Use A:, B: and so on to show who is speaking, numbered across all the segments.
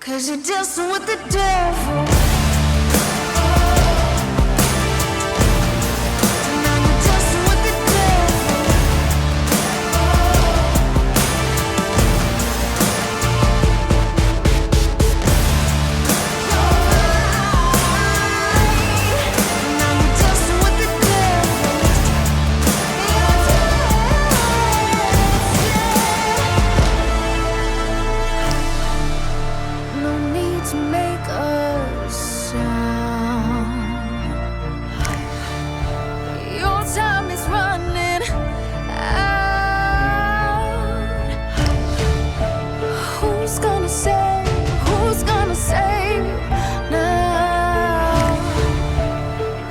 A: 'Cause you're dancing with the devil. Tonight you're dancing with the devil. You're right. Now you're dancing with the devil. You're dancing. No need to make a sound. Your time is running out. Who's gonna save? Who's gonna save you now?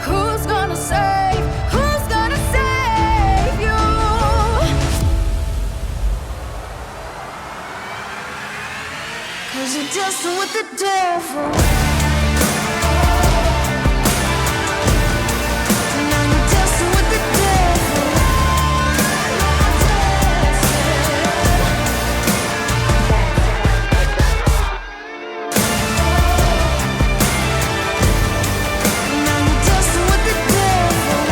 A: Who's gonna save? Who's gonna save you? 'Cause you're dancing with the devil. Now you're dancing with the devil. Now you're dancing with the devil.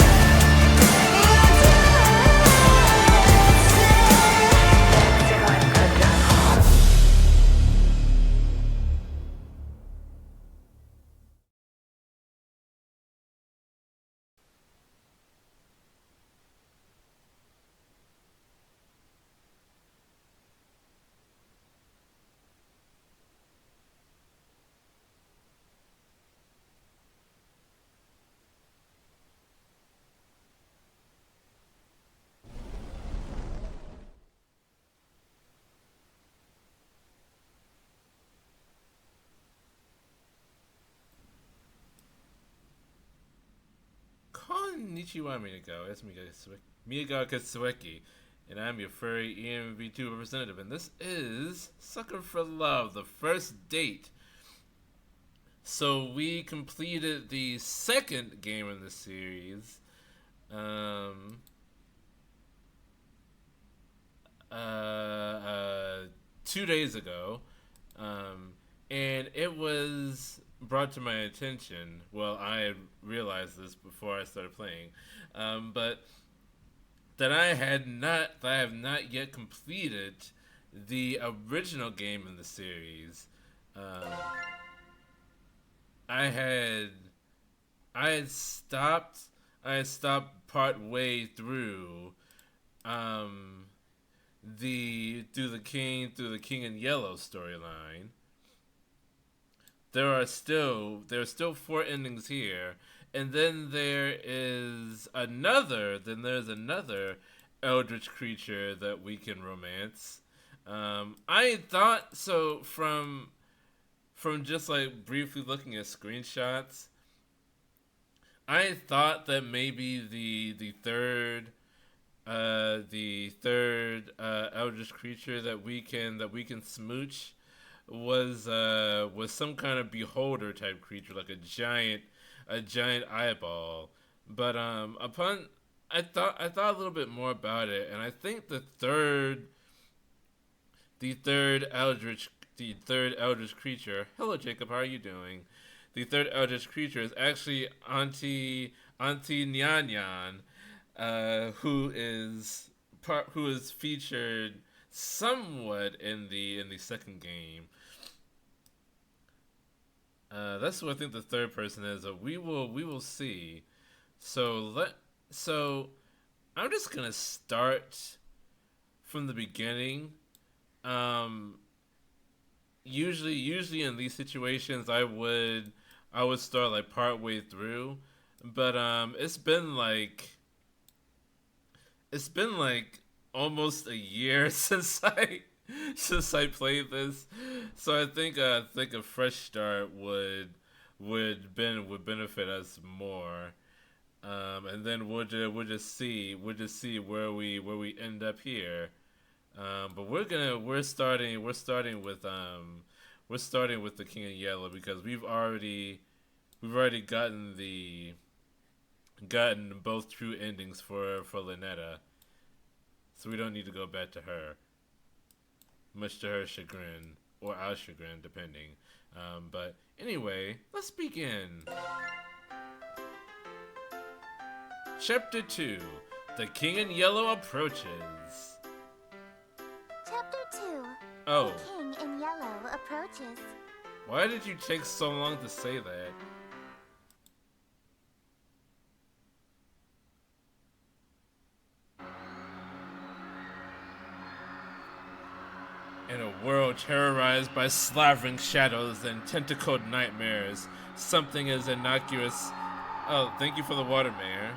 B: Konnichiwa, Minago. It's Miyaga Katsueki, and I'm your furry Vtuber representative, and this is Sucker for Love, the first date. So we completed the second game in the series. 2 days ago, and it was brought to my attention. Well, I had realized this before I started playing, but that I have not yet completed the original game in the series. I had stopped. I had stopped part way through. Through the King in Yellow storyline. There are still 4 endings here, and then there's another eldritch creature that we can romance. I thought so from just like briefly looking at screenshots. I thought that maybe the third eldritch creature that we can smooch was some kind of beholder type creature, like a giant eyeball. But I thought a little bit more about it, and I think the third eldritch creature. Hello, Jacob. How are you doing? The third eldritch creature is actually Auntie Nyan Nyan, who is featured somewhat in the second game. That's who I think the third person is. We will see. So I'm just gonna start from the beginning. Usually in these situations I would start like part way through, but it's been like almost a year since I played this, so I think a fresh start would benefit us more, and then we'll just see where we end up here. But we're starting with the King of Yellow, because we've already gotten both true endings for Lynetta. So we don't need to go back to her, much to her chagrin. or our chagrin, depending. But anyway, let's begin. Chapter 2. The King in Yellow approaches.
C: Chapter 2.
B: Oh,
C: The King in Yellow approaches.
B: why did you take so long to say that? In a world terrorized by slavering shadows and tentacled nightmares, something as innocuous. Oh, thank you for the water, Mayor.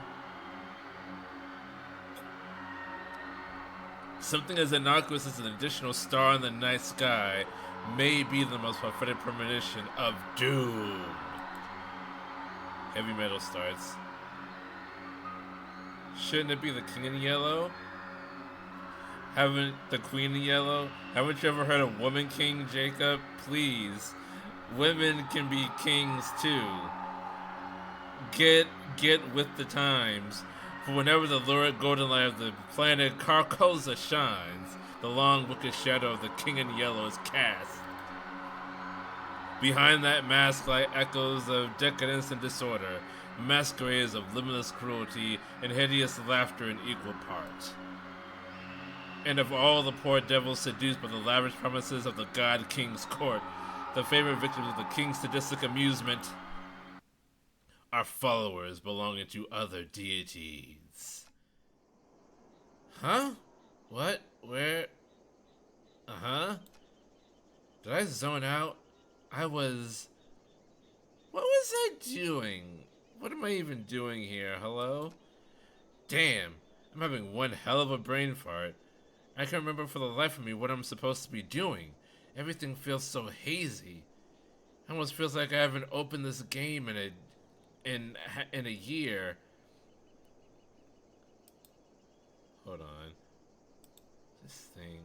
B: Something as innocuous as an additional star in the night sky may be the most prophetic premonition of doom. Heavy metal starts. Shouldn't it be the King in Yellow? Haven't the Queen in Yellow? Haven't you ever heard of Woman King, Jacob? Please. Women can be kings too. Get with the times. For whenever the lurid golden light of the planet Carcosa shines, the long wicked shadow of the King in Yellow is cast. Behind that mask lie echoes of decadence and disorder, masquerades of limitless cruelty and hideous laughter in equal part. And of all the poor devils seduced by the lavish promises of the God King's court, the favorite victims of the King's sadistic amusement are followers belonging to other deities. Huh? What? Where? Uh-huh. Did I zone out? What was I doing? What am I even doing here? Hello? Damn, I'm having one hell of a brain fart. I can't remember for the life of me what I'm supposed to be doing. Everything feels so hazy. It almost feels like I haven't opened this game in a year. Hold on. This thing.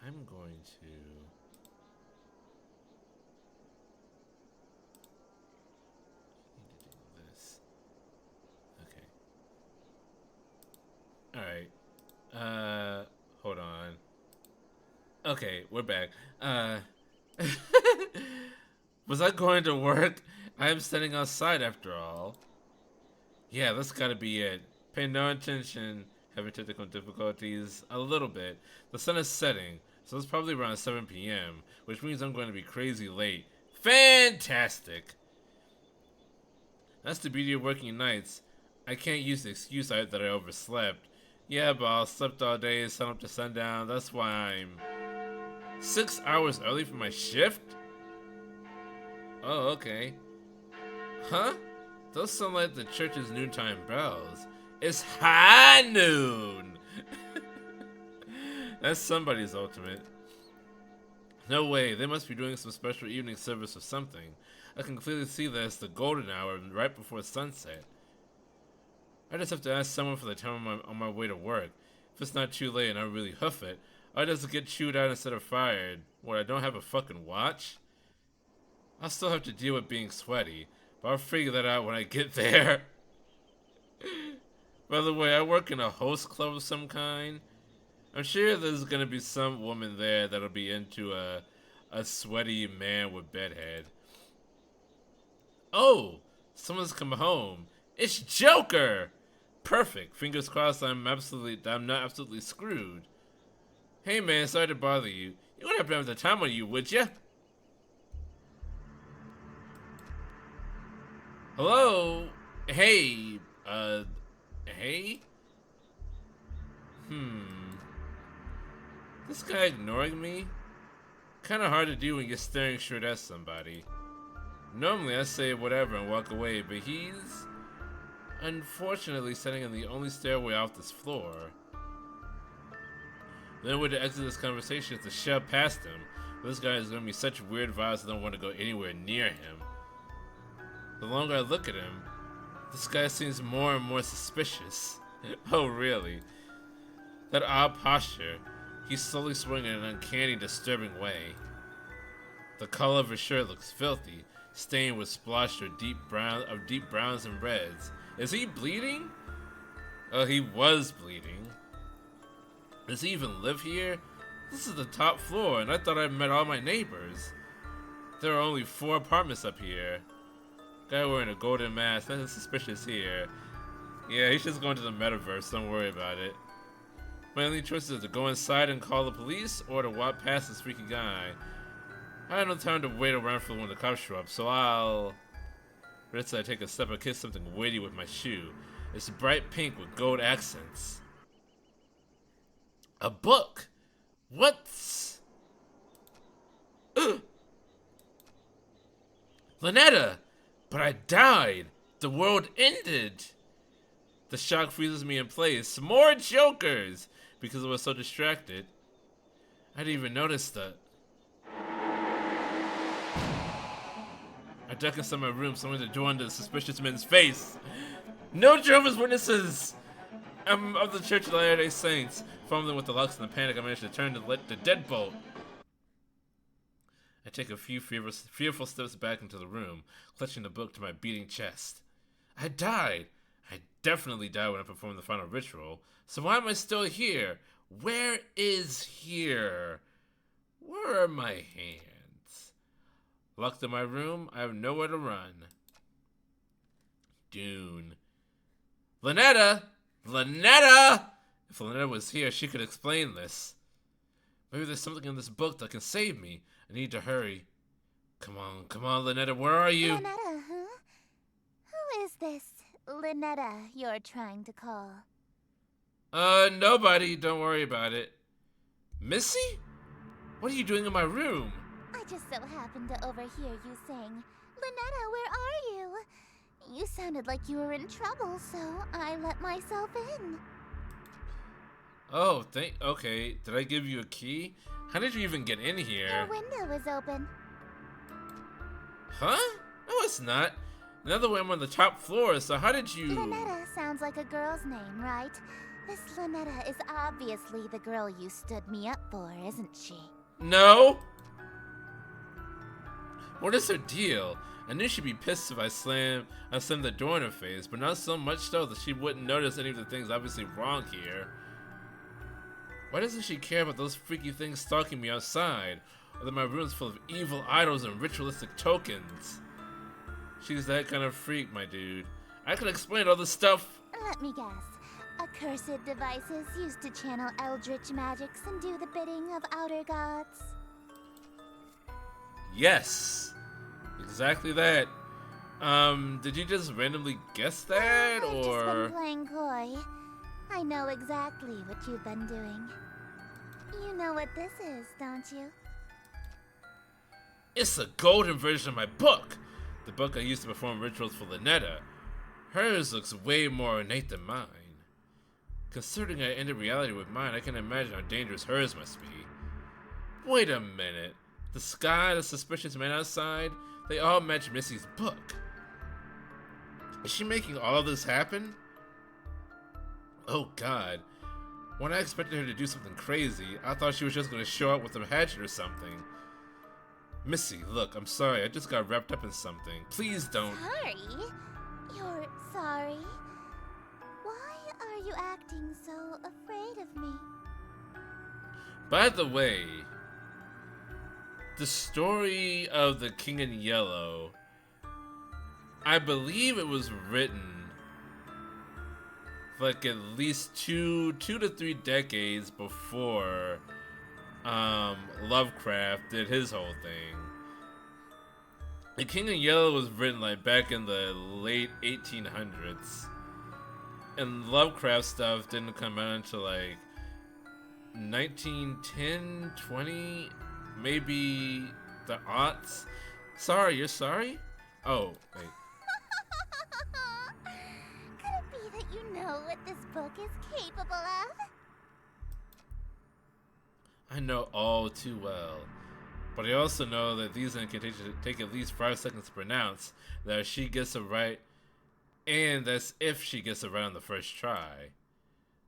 B: I'm going to. Need to do this. Okay. Alright. Hold on. Okay, we're back. Was I going to work? I am standing outside after all. Yeah, that's gotta be it. Pay no attention. Having technical difficulties. A little bit. The sun is setting, so it's probably around 7 p.m., which means I'm going to be crazy late. Fantastic! That's the beauty of working nights. I can't use the excuse that I overslept. Yeah, boss, slept all day, sun up to sundown. That's why I'm 6 hours early for my shift? Oh, okay. Huh? Those sound like the church's noontime bells. It's high noon! That's somebody's ultimate. No way, they must be doing some special evening service or something. I can clearly see that it's the golden hour right before sunset. I just have to ask someone for the time on my way to work. If it's not too late and I really hoof it, I'll just get chewed out instead of fired. What, I don't have a fucking watch? I'll still have to deal with being sweaty, but I'll figure that out when I get there. By the way, I work in a host club of some kind. I'm sure there's gonna be some woman there that'll be into a sweaty man with bedhead. Oh, someone's come home. It's Joker! Perfect. Fingers crossed I'm not absolutely screwed. Hey man, sorry to bother you. You wouldn't happen to have the time on you, would ya? Hello? Hey, hey? This guy ignoring me? Kinda hard to do when you're staring straight at somebody. Normally I say whatever and walk away, but he's unfortunately sitting in the only stairway off this floor. The only way to exit this conversation is to shove past him. This guy is giving me such weird vibes I don't want to go anywhere near him. The longer I look at him, this guy seems more and more suspicious. Oh really? That odd posture. He's slowly swinging in an uncanny, disturbing way. The color of his shirt looks filthy, stained with splotches of deep browns and reds. Is he bleeding? Oh, he was bleeding. Does he even live here? This is the top floor, and I thought I met all my neighbors. There are only 4 apartments up here. Guy wearing a golden mask, nothing suspicious here. Yeah, he's just going to the metaverse, don't worry about it. My only choice is to go inside and call the police, or to walk past this freaky guy. I have no time to wait around for when the cops show up, so I'll... Ritz, I take a step and kiss something weighty with my shoe. It's bright pink with gold accents. A book? What's... Lynetta! But I died! The world ended! The shock freezes me in place. More jokers! Because I was so distracted. I didn't even notice that. I duck inside my room, slamming the door into the suspicious man's face. No Jehovah's Witnesses! I'm of the Church of Latter-day Saints. Fumbling with the locks in the panic, I managed to turn the deadbolt. I take a few fearful steps back into the room, clutching the book to my beating chest. I died. I definitely died when I performed the final ritual. So why am I still here? Where is here? Where are my hands? Locked in my room, I have nowhere to run. Dune. Lynetta! Lynetta! If Lynetta was here, she could explain this. Maybe there's something in this book that can save me. I need to hurry. Come on, Lynetta, where are you?
C: Lynetta, huh? Who is this Lynetta you're trying to call?
B: Nobody. Don't worry about it. Missy? What are you doing in my room?
C: I just so happened to overhear you saying, Lynetta, where are you? You sounded like you were in trouble, so I let myself in.
B: Oh, okay. Did I give you a key? How did you even get in here?
C: Your window was open.
B: Huh? No, it's not. Another way, I'm on the top floor, so how did you...
C: Lynetta sounds like a girl's name, right? This Lynetta is obviously the girl you stood me up for, isn't she?
B: No! What is her deal? I knew she'd be pissed if I slammed the door in her face, but not so much so that she wouldn't notice any of the things obviously wrong here. Why doesn't she care about those freaky things stalking me outside? Or that my room's full of evil idols and ritualistic tokens? She's that kind of freak, my dude. I can explain all this stuff.
C: Let me guess. Accursed devices used to channel eldritch magics and do the bidding of outer gods.
B: Yes. Exactly that. Did you just randomly guess that,
C: I've just
B: or...
C: been playing coy. I know exactly what you've been doing. You know what this is, don't you?
B: It's a golden version of my book! The book I used to perform rituals for Lynetta. Hers looks way more ornate than mine. Considering I ended reality with mine, I can imagine how dangerous hers must be. Wait a minute. The sky, the suspicious man outside, they all match Missy's book. Is she making all of this happen? Oh god. When I expected her to do something crazy, I thought she was just going to show up with a hatchet or something. Missy, look, I'm sorry, I just got wrapped up in something. Please don't.
C: Sorry? You're sorry? Why are you acting so afraid of me?
B: By the way, the story of the King in Yellow, I believe it was written like at least two to 3 decades before Lovecraft did his whole thing. The King in Yellow was written like back in the late 1800s, and Lovecraft stuff didn't come out until like 1910, 20, maybe the aughts. Sorry, you're sorry? Oh, wait.
C: Could it be that you know what this book is capable of?
B: I know all too well, but I also know that these incantations take at least 5 seconds to pronounce, that she gets it right, and that's if she gets it right on the first try.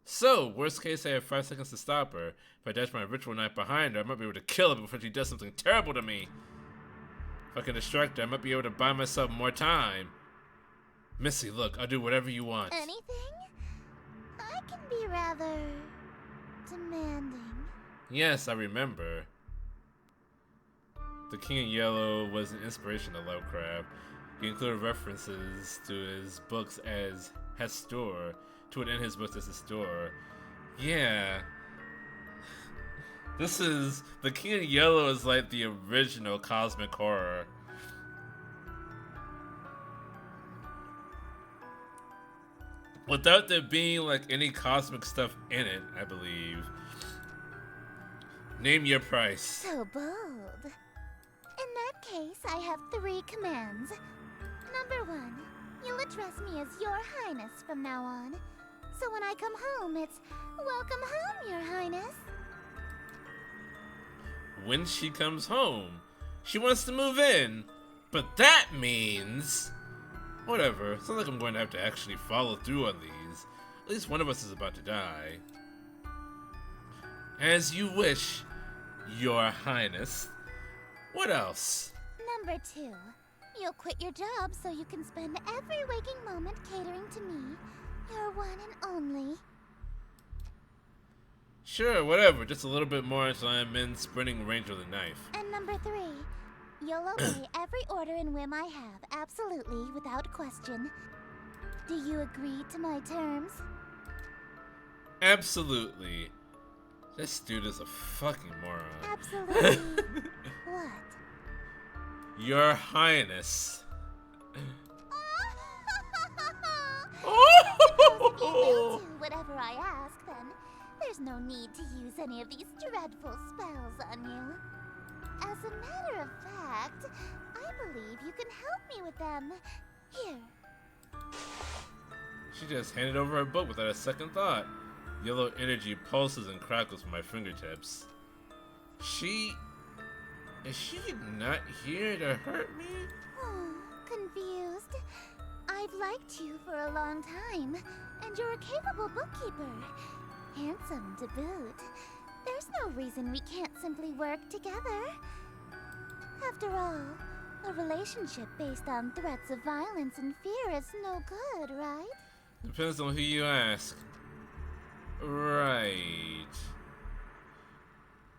B: So, worst case, I have 5 seconds to stop her. If I dash my ritual knife behind her, I might be able to kill her before she does something terrible to me. If I can distract her, I might be able to buy myself more time. Missy, look, I'll do whatever you want.
C: Anything? I can be rather demanding.
B: Yes, I remember. The King in Yellow was an inspiration to Lovecraft. He included references to his books as Hastur, to it in his books as Hastur. Yeah. The King in Yellow is like the original cosmic horror. Without there being like any cosmic stuff in it, I believe. Name your price.
C: So bold. In that case, I have 3 commands. Number 1, you'll address me as Your Highness from now on. So when I come home, it's welcome home, Your Highness.
B: When she comes home, she wants to move in. But that means... Whatever, sounds like I'm going to have to actually follow through on these. At least one of us is about to die. As you wish, Your Highness. What else?
C: Number 2, you'll quit your job so you can spend every waking moment catering to me, your one and only.
B: Sure, whatever, just a little bit more until I'm in sprinting range of the knife.
C: And number 3, you'll obey every order and whim I have, absolutely, without question. Do you agree to my terms?
B: Absolutely. This dude is a fucking moron.
C: Absolutely. What?
B: Your Highness.
C: If you will do whatever I ask, then there's no need to use any of these dreadful spells on you. As a matter of fact, I believe you can help me with them. Here.
B: She just handed over her book without a second thought. Yellow energy pulses and crackles from my fingertips. Is she not here to hurt me?
C: Confused. I've liked you for a long time, and you're a capable bookkeeper. Handsome to boot. There's no reason we can't simply work together. After all, a relationship based on threats of violence and fear is no good, right?
B: Depends on who you ask. Right.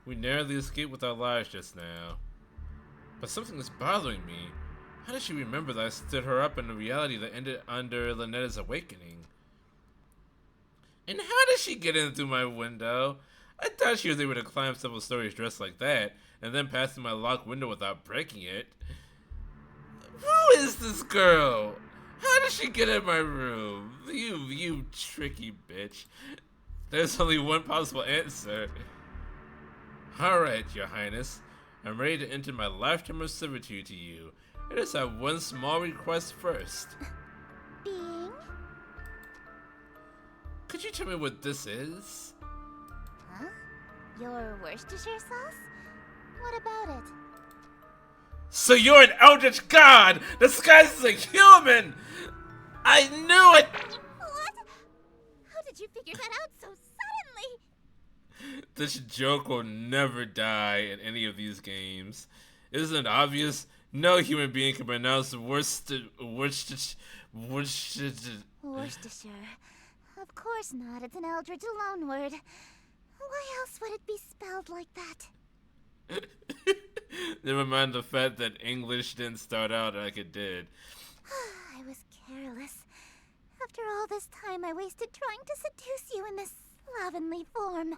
B: We narrowly escaped with our lives just now. But something is bothering me. How does she remember that I stood her up in a reality that ended under Lynetta's awakening? And how did she get in through my window? I thought she was able to climb several stories dressed like that, and then pass through my locked window without breaking it. Who is this girl? How did she get in my room? You tricky bitch. There's only one possible answer. Alright, Your Highness. I'm ready to enter my lifetime of servitude to you. I just have one small request first.
C: Being?
B: Could you tell me what this is?
C: Huh? Your Worcestershire sauce? What about it?
B: So you're an eldritch god disguised as a human! I knew it!
C: What? How did you figure that out so suddenly?
B: This joke will never die in any of these games. Isn't it obvious? No human being can pronounce Worcestershire.
C: Worcestershire. Of course not. It's an eldritch loanword. Why else would it be spelled like that?
B: Never mind the fact that English didn't start out like it did.
C: I was careless. After all this time I wasted trying to seduce you in this slovenly form.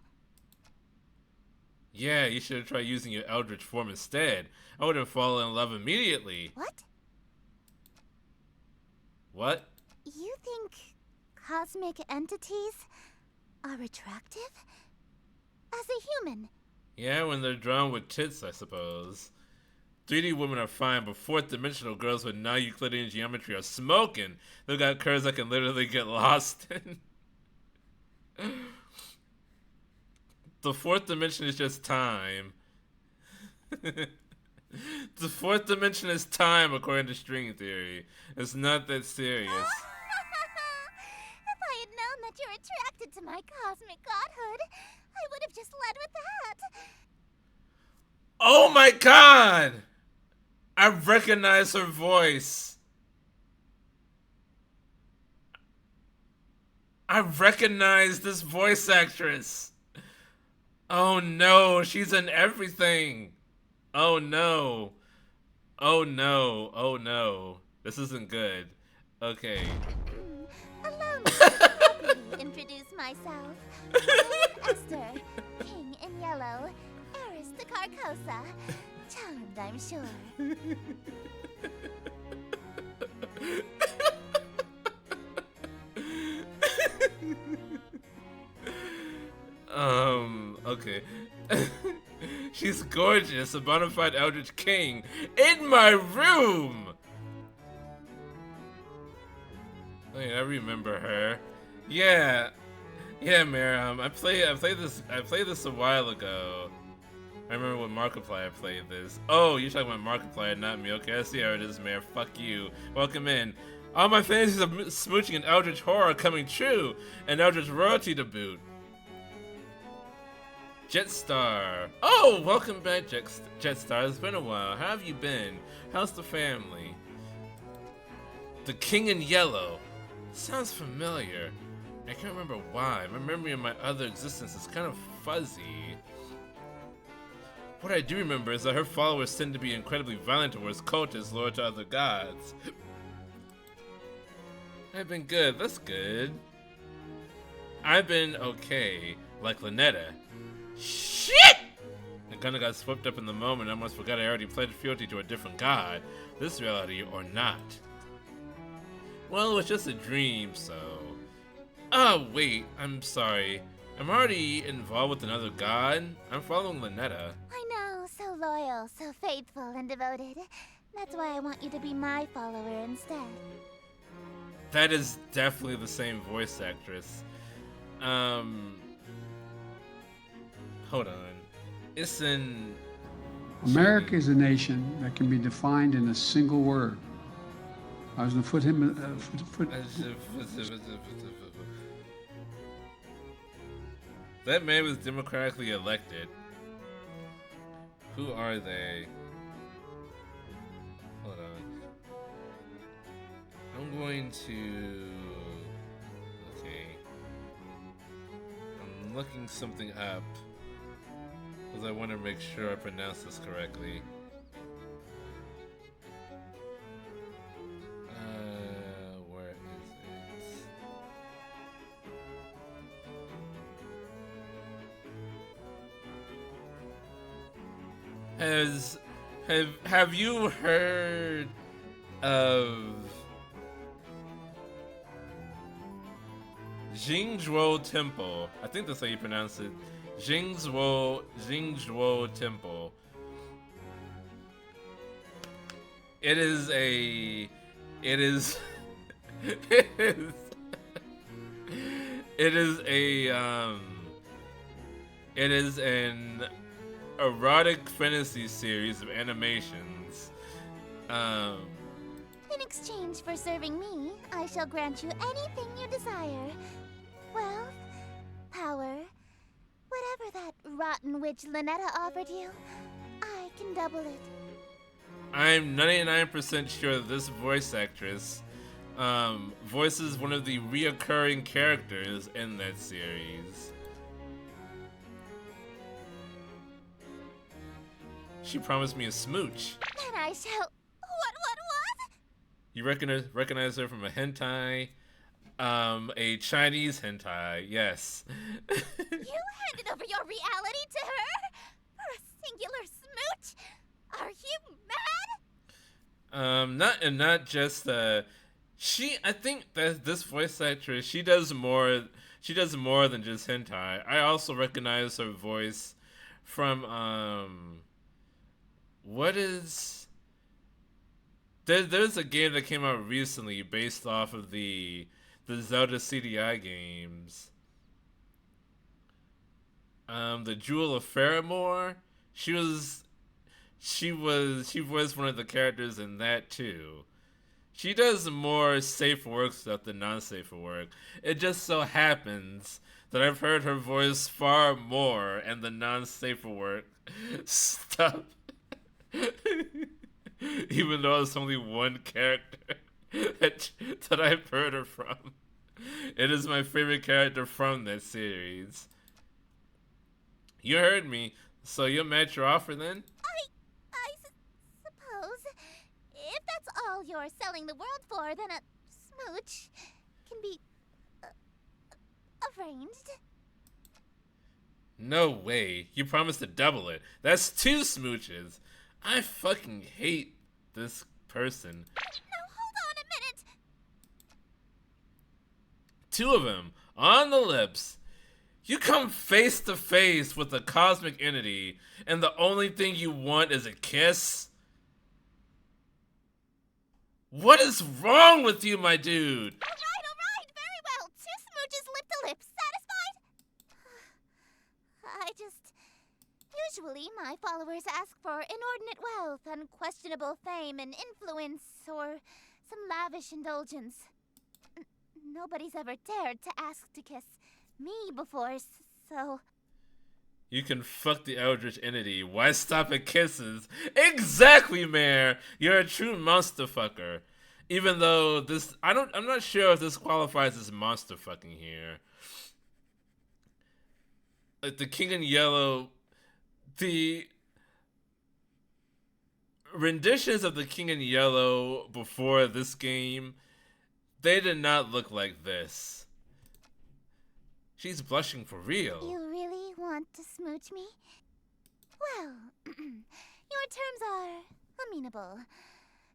B: Yeah, you should have tried using your eldritch form instead. I would have fallen in love immediately.
C: What?
B: What?
C: You think cosmic entities are attractive? As a human?
B: Yeah, when they're drawn with tits, I suppose. 3D women are fine, but 4th dimensional girls with non-Euclidean geometry are smoking. They've got curves I can literally get lost in. The 4th dimension is just time. The 4th dimension is time, according to string theory. It's not that serious.
C: If I had known that you're attracted to my cosmic godhood, I would have just led with that.
B: Oh my god! I recognize her voice. I recognize this voice actress. Oh no, she's in everything. Oh no. Oh no. Oh no. This isn't good. Okay.
C: Allow me to properly introduce myself. I am Esther, King in Yellow, heiress to Carcosa. Charmed, I'm sure.
B: Okay. She's gorgeous, a bona fide Eldritch King in my room! Oh yeah, I remember her. Yeah. Yeah, Miriam. I played this a while ago. I remember when Markiplier played this. Oh, you're talking about Markiplier, not me. Okay, I see how it is, Mayor. Fuck you. Welcome in. All my fantasies of smooching and Eldritch horror are coming true, and Eldritch royalty to boot. Jetstar. Oh, welcome back, Jetstar. It's been a while. How have you been? How's the family? The King in Yellow. Sounds familiar. I can't remember why. My memory of my other existence is kind of fuzzy. What I do remember is that her followers tend to be incredibly violent towards cultists loyal to other gods. I've been good. That's good. I've been okay. Like Lynetta. Shit! I kinda got swept up in the moment. I almost forgot I already pledged fealty to a different god. This reality or not. Well, it was just a dream, so... Oh, wait. I'm sorry. I'm already involved with another god. I'm following Lynetta.
C: I know, so loyal, so faithful and devoted. That's why I want you to be my follower instead.
B: That is definitely the same voice actress. Hold on. It's in...
D: America is a nation that can be defined in a single word. I was going to put him...
B: That man was democratically elected. Who are they? Hold on. I'm going to... Okay. I'm looking something up. Because I want to make sure I pronounce this correctly. Where is it? Have you heard of Jingzhuo Temple? I think that's how you pronounce it. Jingzhuo Temple. It is a it is it is an erotic fantasy series of animations.
C: In exchange for serving me, I shall grant you anything you desire. Wealth, power, whatever that rotten witch Lynetta offered you, I can double it.
B: I'm 99% sure that this voice actress voices one of the reoccurring characters in that series. She promised me a smooch.
C: Then I shall... What?
B: You recognize her from a hentai? A Chinese hentai, yes.
C: You handed over your reality to her? For a singular smooch? Are you mad?
B: Not just I think that this voice actress, she does more than just hentai. I also recognize her voice from there's a game that came out recently based off of the Zelda CDI games. The Jewel of Faramore. She voiced one of the characters in that too. She does more safe for work stuff than non-safe for work. It just so happens that I've heard her voice far more in the non-safe for work stuff. Even though it's only one character that I've heard her from. It is my favorite character from that series. You heard me. So you'll match your offer then?
C: Suppose. If that's all you're selling the world for, then a smooch can be arranged.
B: No way. You promised to double it. That's 2 smooches. I fucking hate this person.
C: Now hold on a minute.
B: 2 of them on the lips. You come face to face with a cosmic entity, and the only thing you want is a kiss? What is wrong with you, my dude?
C: All right, very well. 2 smooches lip to lip. Satisfied? Usually my followers ask for inordinate wealth, unquestionable fame and influence, or some lavish indulgence. Nobody's ever dared to ask to kiss me before, so...
B: You can fuck the Eldritch entity. Why stop at kisses? Exactly, Mayor. You're a true monster fucker. Even though this, I'm not sure if this qualifies as monster fucking here. Like the King in Yellow, the renditions of the King in Yellow before this game, they did not look like this. She's blushing for real.
C: You really want to smooch me? Well, your terms are amenable.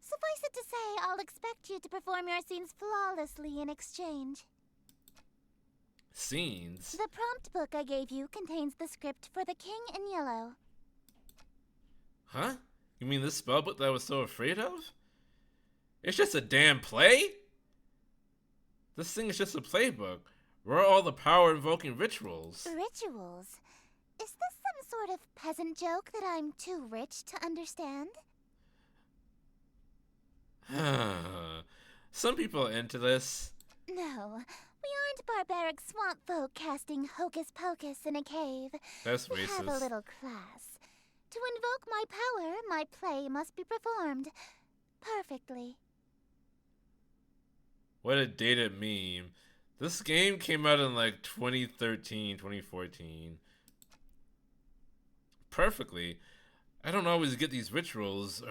C: Suffice it to say, I'll expect you to perform your scenes flawlessly in exchange.
B: Scenes?
C: The prompt book I gave you contains the script for The King in Yellow.
B: Huh? You mean this spellbook that I was so afraid of? It's just a damn play? This thing is just a playbook. Where are all the power-invoking rituals?
C: Rituals? Is this some sort of peasant joke that I'm too rich to understand?
B: Some people are into this.
C: No, we aren't barbaric swamp folk casting hocus pocus in a cave.
B: That's
C: We have a
B: racist.
C: little class. To invoke my power, my play must be performed perfectly.
B: What a dated meme. This game came out in like 2013, 2014. Perfectly. I don't always get these rituals,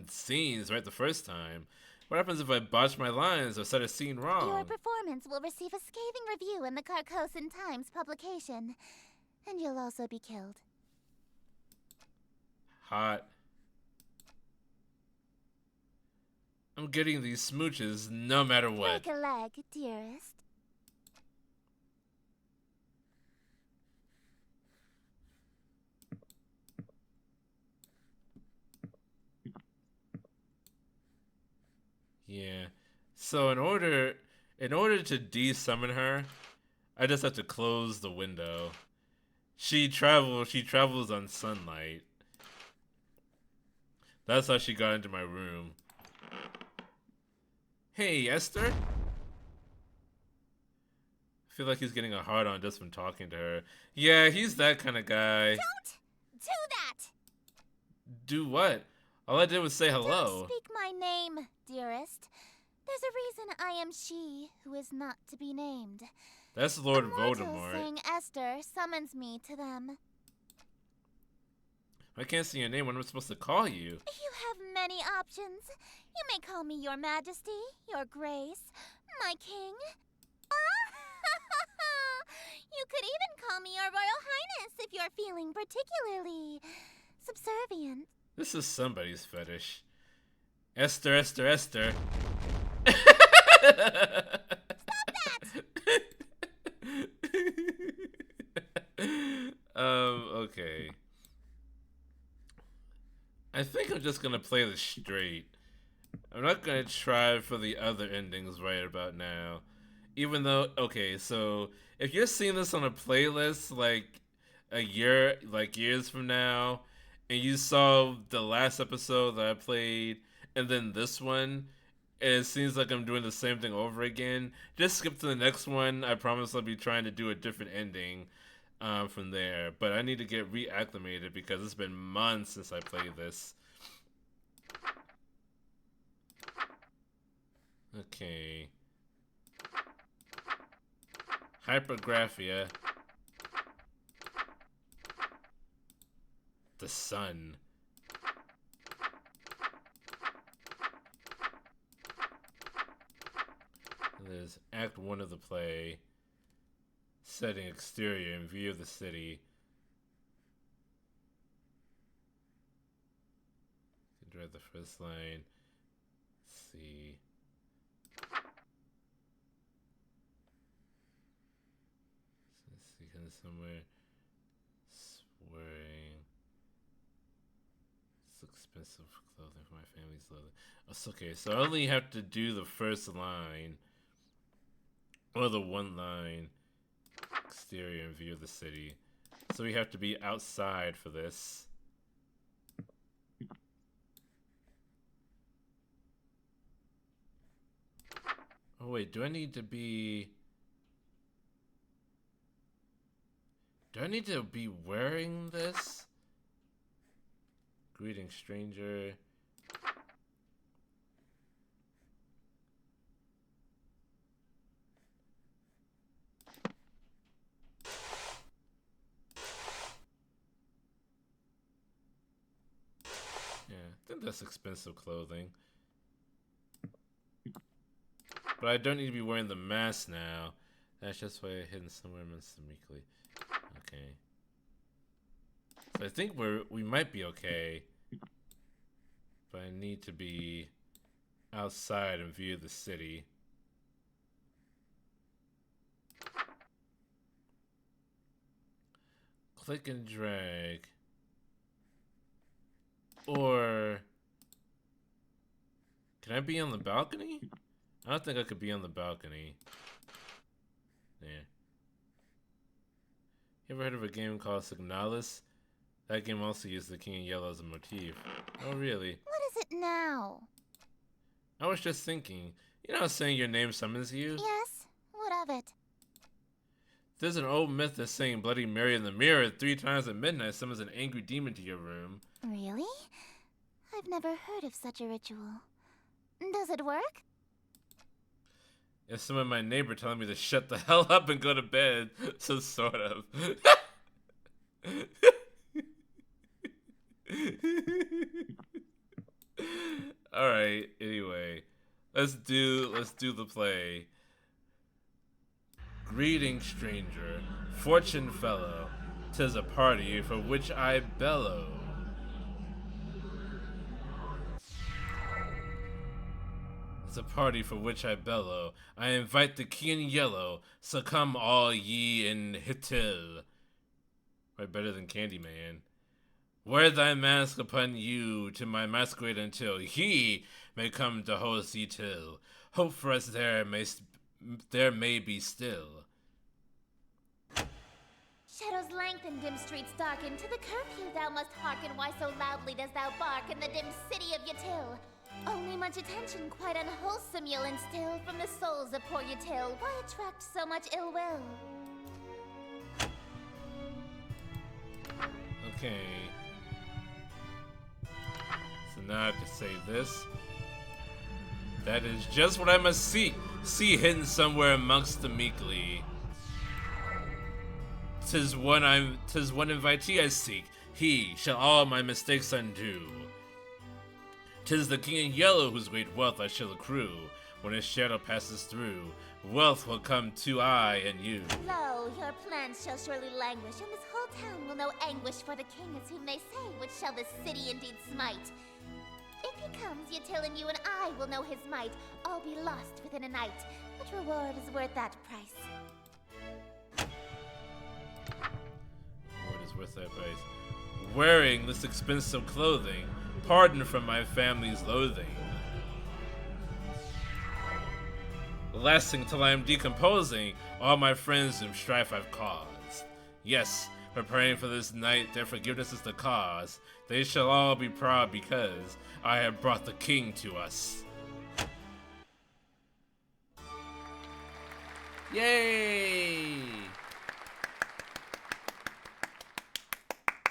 B: scenes right the first time. What happens if I botch my lines or set a scene
C: Your
B: wrong?
C: performance will receive a scathing review in the Carcosan Times publication, and you'll also be killed.
B: Hot. I'm getting these smooches no matter what.
C: Break a leg, dearest.
B: Yeah. So in order to de-summon her, I just have to close the window. She travels on sunlight. That's how she got into my room. Hey, Esther? I feel like he's getting a hard on just from talking to her. Yeah, he's that kind of guy.
C: Don't do that!
B: Do what? All I did was say hello.
C: Don't speak my name, dearest. There's a reason I am she who is not to be named.
B: That's Lord
C: Immortals
B: Voldemort.
C: saying Esther summons me to them.
B: I can't see your name. What am I supposed to call you?
C: You have many options. You may call me your majesty, your grace, my king. You could even call me your royal highness if you're feeling particularly subservient.
B: This is somebody's fetish. Esther, Esther, Esther. Okay. I think I'm just gonna play this straight. I'm not gonna try for the other endings right about now. Even though, okay, so if you're seeing this on a playlist like years from now, and you saw the last episode that I played, and then this one, and it seems like I'm doing the same thing over again, just skip to the next one. I promise I'll be trying to do a different ending from there. But I need to get reacclimated because it's been months since I played this. Okay. Hypergraphia. the sun. There's Act 1 of the play. Setting exterior in view of the city. You can drive the first line. Let's see. Let's see, kind of somewhere. Swearing. It's expensive clothing for my family's clothing. It's okay, so I only have to do the first line. Or the one line. Exterior in view of the city. So we have to be outside for this. Oh wait, do I need to be wearing this? Greeting stranger. Yeah, I think that's expensive clothing. But I don't need to be wearing the mask now. That's just why I hidden somewhere mechanically. Okay. So I think we might be okay. But I need to be outside in view of the city. Click and drag. Or can I be on the balcony? I don't think I could be on the balcony. Yeah. You ever heard of a game called Signalis? That game also used the king in yellow as a motif. Oh, really?
C: What is it now?
B: I was just thinking. You know how saying your name summons you?
C: Yes, what of it?
B: There's an old myth that saying Bloody Mary in the mirror 3 times at midnight summons an angry demon to your room.
C: Really? I've never heard of such a ritual. Does it work?
B: It's some of my neighbor telling me to shut the hell up and go to bed. So sort of. Alright, anyway. Let's do the play. Greeting stranger, fortune fellow, 'tis a party for which I bellow. It's a party for which I bellow. I invite the king in yellow, so come all ye in Hitil. Right, better than Candyman. Wear thy mask upon you to my masquerade until he may come to host ye till. Hope for us there may be still.
C: Shadows lengthen, dim streets darken. To the curfew thou must hearken. Why so loudly dost thou bark in the dim city of Yatil? Only much attention, quite unwholesome, you'll instill from the souls of poor Yatil. Why attract so much ill will?
B: Okay. So now I have to say this. That is just what I must seek. See hidden somewhere amongst the meekly. 'Tis one invitee I seek. He shall all my mistakes undo. 'Tis the king in yellow whose great wealth I shall accrue. When his shadow passes through, wealth will come to I and you.
C: Lo, your plans shall surely languish, and this whole town will know anguish for the king as whom they say, which shall this city indeed smite. If he comes, Yatil and you and I will know his might. All be lost within a night. What reward is worth that price?
B: What is worth that price? Wearing this expensive clothing, pardon from my family's loathing. Lasting till I am decomposing, all my friends whom strife I've caused. Yes, preparing for this night, their forgiveness is the cause. They shall all be proud because I have brought the king to us. Yay!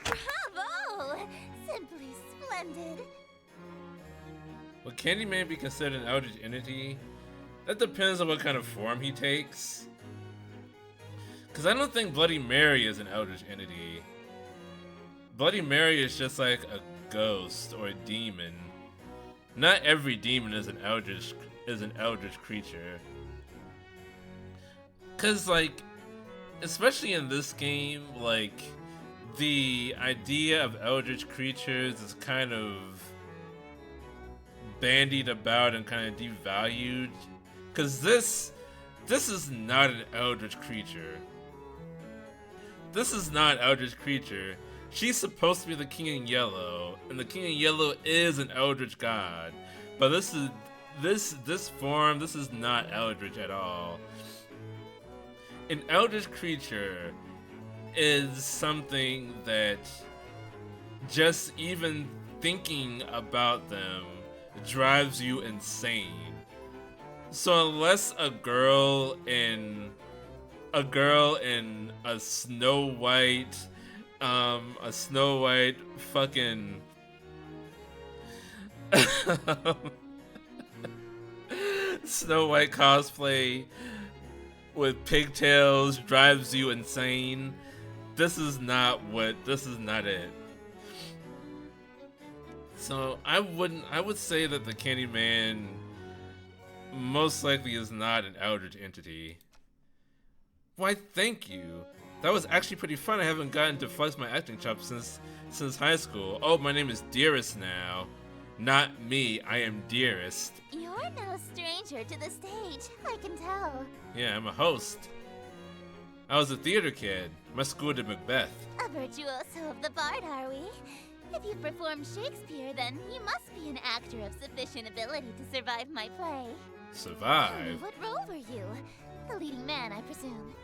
C: Bravo! Simply splendid.
B: Would Candyman be considered an eldritch entity? That depends on what kind of form he takes. Because I don't think Bloody Mary is an eldritch entity. Bloody Mary is just like a ghost or a demon. Not every demon is an eldritch creature. Cause like, especially in this game, like the idea of eldritch creatures is kind of bandied about and kind of devalued. Cause this is not an eldritch creature. This is not an eldritch creature. She's supposed to be the King in Yellow, and the King in Yellow is an eldritch god. But this form, this is not eldritch at all. An eldritch creature is something that just even thinking about them drives you insane. So unless a girl in a Snow White fucking Snow White cosplay with pigtails drives you insane, this is not it. So I would say that the Candyman most likely is not an eldritch entity. Why, thank you. That was actually pretty fun. I haven't gotten to flex my acting chops since high school. Oh, my name is Dearest now. Not me, I am Dearest.
C: You're no stranger to the stage, I can tell.
B: Yeah, I'm a host. I was a theater kid. My school did Macbeth.
C: A virtuoso of the bard, are we? If you've performed Shakespeare, then you must be an actor of sufficient ability to survive my play.
B: Survive?
C: What role were you? The leading man, I presume.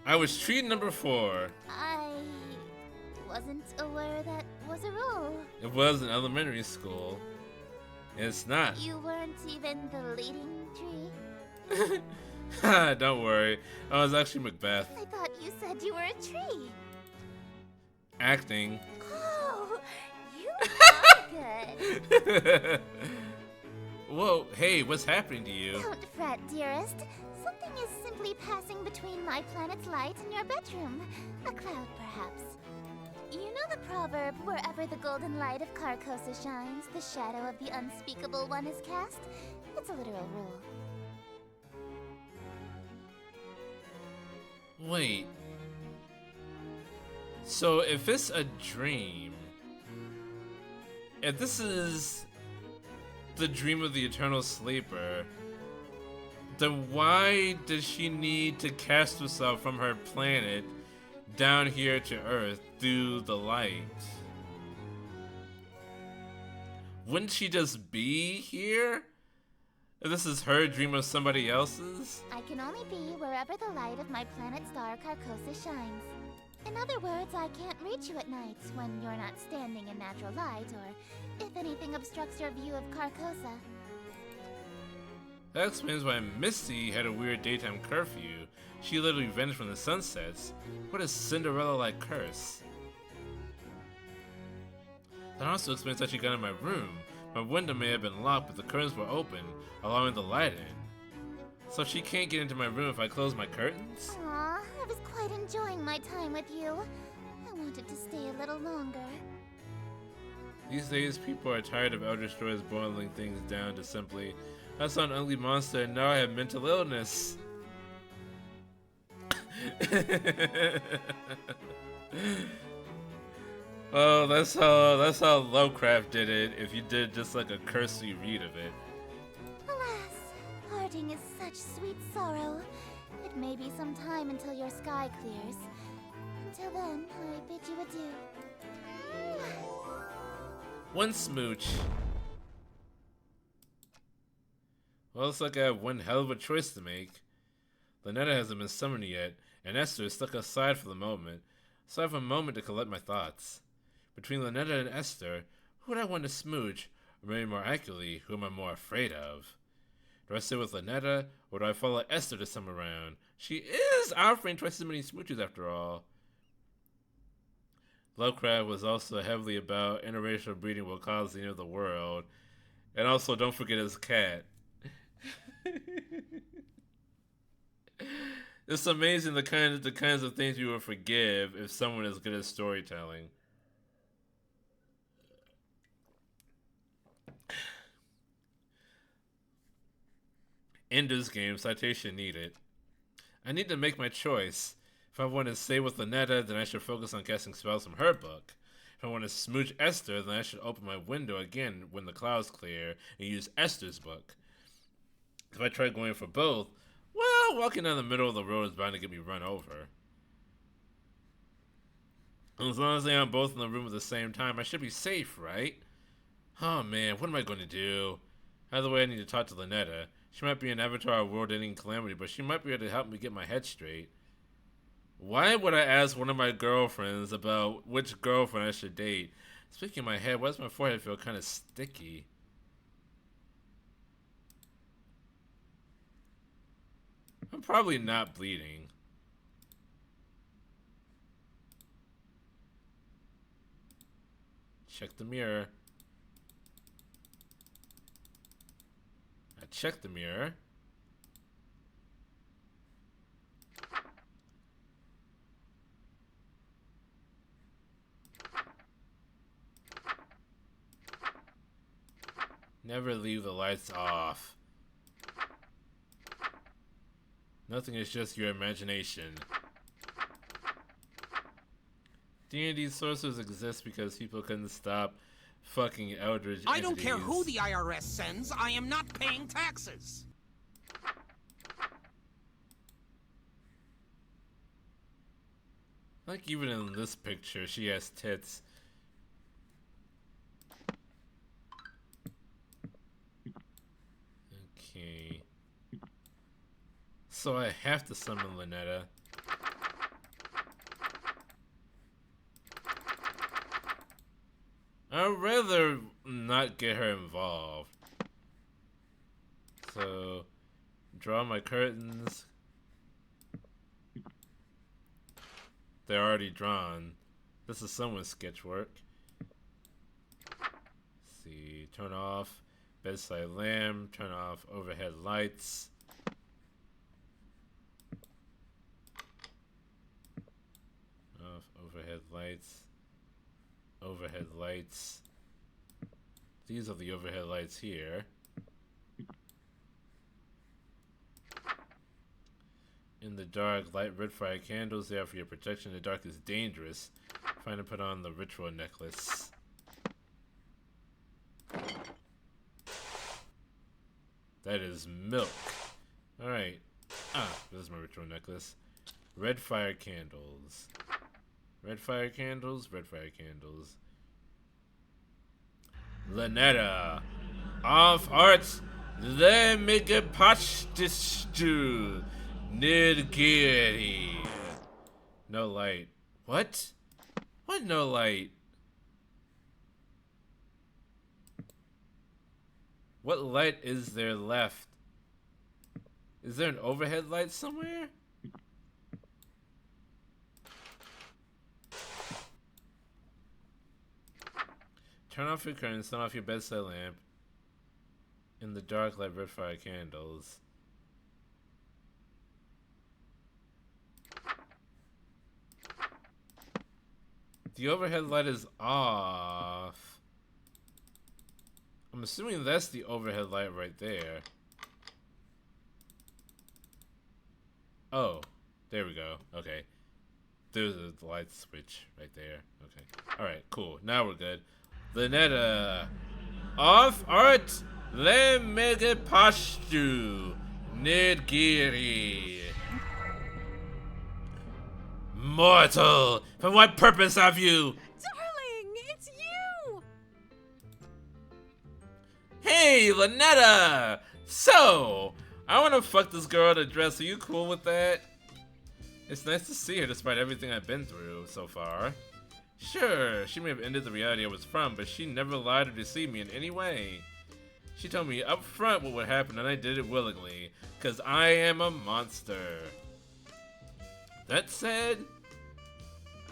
B: I was treat number 4.
C: I wasn't aware that was a role.
B: It was in elementary school. It's not.
C: You weren't even the leading tree?
B: Don't worry. I was actually Macbeth.
C: I thought you said you were a tree.
B: Acting.
C: Oh, you are good.
B: Whoa, hey, what's happening to you?
C: Don't fret, dearest. Something is simply passing between my planet's light and your bedroom. A cloud, perhaps. You know the proverb, wherever the golden light of Carcosa shines, the shadow of the unspeakable one is cast? It's a literal rule.
B: Wait. So if it's a dream, if this is the dream of the eternal sleeper, then why does she need to cast herself from her planet down here to Earth through the light? Wouldn't she just be here? If this is her dream of somebody else's?
C: I can only be wherever the light of my planet star Carcosa shines. In other words, I can't reach you at night when you're not standing in natural light, or if anything obstructs your view of Carcosa.
B: That explains why Misty had a weird daytime curfew. She literally vanished when the sun sets. What a Cinderella-like curse. That also explains how she got in my room. My window may have been locked, but the curtains were open, allowing the light in. So she can't get into my room if I close my curtains?
C: Aw, I was quite enjoying my time with you. I wanted to stay a little longer.
B: These days, people are tired of elder stories boiling things down to simply, I saw an ugly monster and now I have mental illness. Well, that's how Lovecraft did it, if you did just like a cursory read of it.
C: Alas, parting is such sweet sorrow. It may be some time until your sky clears. Until then, I bid you adieu.
B: One smooch. Well, looks like I have one hell of a choice to make. Lynetta hasn't been summoned yet, and Esther is stuck aside for the moment, so I have a moment to collect my thoughts. Between Lynetta and Esther, who would I want to smooch, or maybe more accurately, who am I more afraid of? Do I stay with Lynetta, or do I follow Esther this time around? She is offering twice as many smooches after all. Lovecraft was also heavily about interracial breeding will cause the end of the world. And also, don't forget his cat. It's amazing the kinds of things you will forgive if someone is good at storytelling. Ender's Game, citation needed. I need to make my choice. If I want to stay with Lynetta, then I should focus on casting spells from her book. If I want to smooch Esther, then I should open my window again when the clouds clear and use Esther's book. If I try going for both, well, walking down the middle of the road is bound to get me run over. As long as they aren't both in the room at the same time, I should be safe, right? Oh man, what am I going to do? Either way, I need to talk to Lynetta. She might be an avatar of world-ending calamity, but she might be able to help me get my head straight. Why would I ask one of my girlfriends about which girlfriend I should date? Speaking of my head, why does my forehead feel kind of sticky? I'm probably not bleeding. Check the mirror. I checked the mirror. Never leave the lights off. Nothing is just your imagination. D&D sorcerers exist because people couldn't stop fucking eldritch
E: I don't care
B: entities.
E: who the IRS sends, I am not paying taxes.
B: Like even in this picture, she has tits. Okay. So I have to summon Lynetta. I'd rather not get her involved. So, draw my curtains. They're already drawn. This is someone's sketch work. Let's see, turn off bedside lamp, turn off overhead lights. Off overhead lights. Overhead lights. These are the overhead lights here. In the dark, light red fire candles. They are for your protection. The dark is dangerous. Trying to put on the ritual necklace. That is milk. Alright. Ah, this is my ritual necklace. Red fire candles. Red fire candles, red fire candles. Lynetta. Off arts. Le mega pashtistu. Nidgiri. No light. What? What no light? What light is there left? Is there an overhead light somewhere? Turn off your curtains, turn off your bedside lamp. In the dark, light red fire candles. The overhead light is off. I'm assuming that's the overhead light right there. Oh, there we go. Okay. There's a light switch right there. Okay. Alright, cool. Now we're good. Lynetta. Off art le mega pashtu nidgiri. Mortal, for what purpose have you?
F: Darling, it's you!
B: Hey, Lynetta! So, I want to fuck this girl in a dress. Are you cool with that? It's nice to see her despite everything I've been through so far. Sure, she may have ended the reality I was from, but she never lied or deceived me in any way. She told me up front what would happen, and I did it willingly, because I am a monster. That said,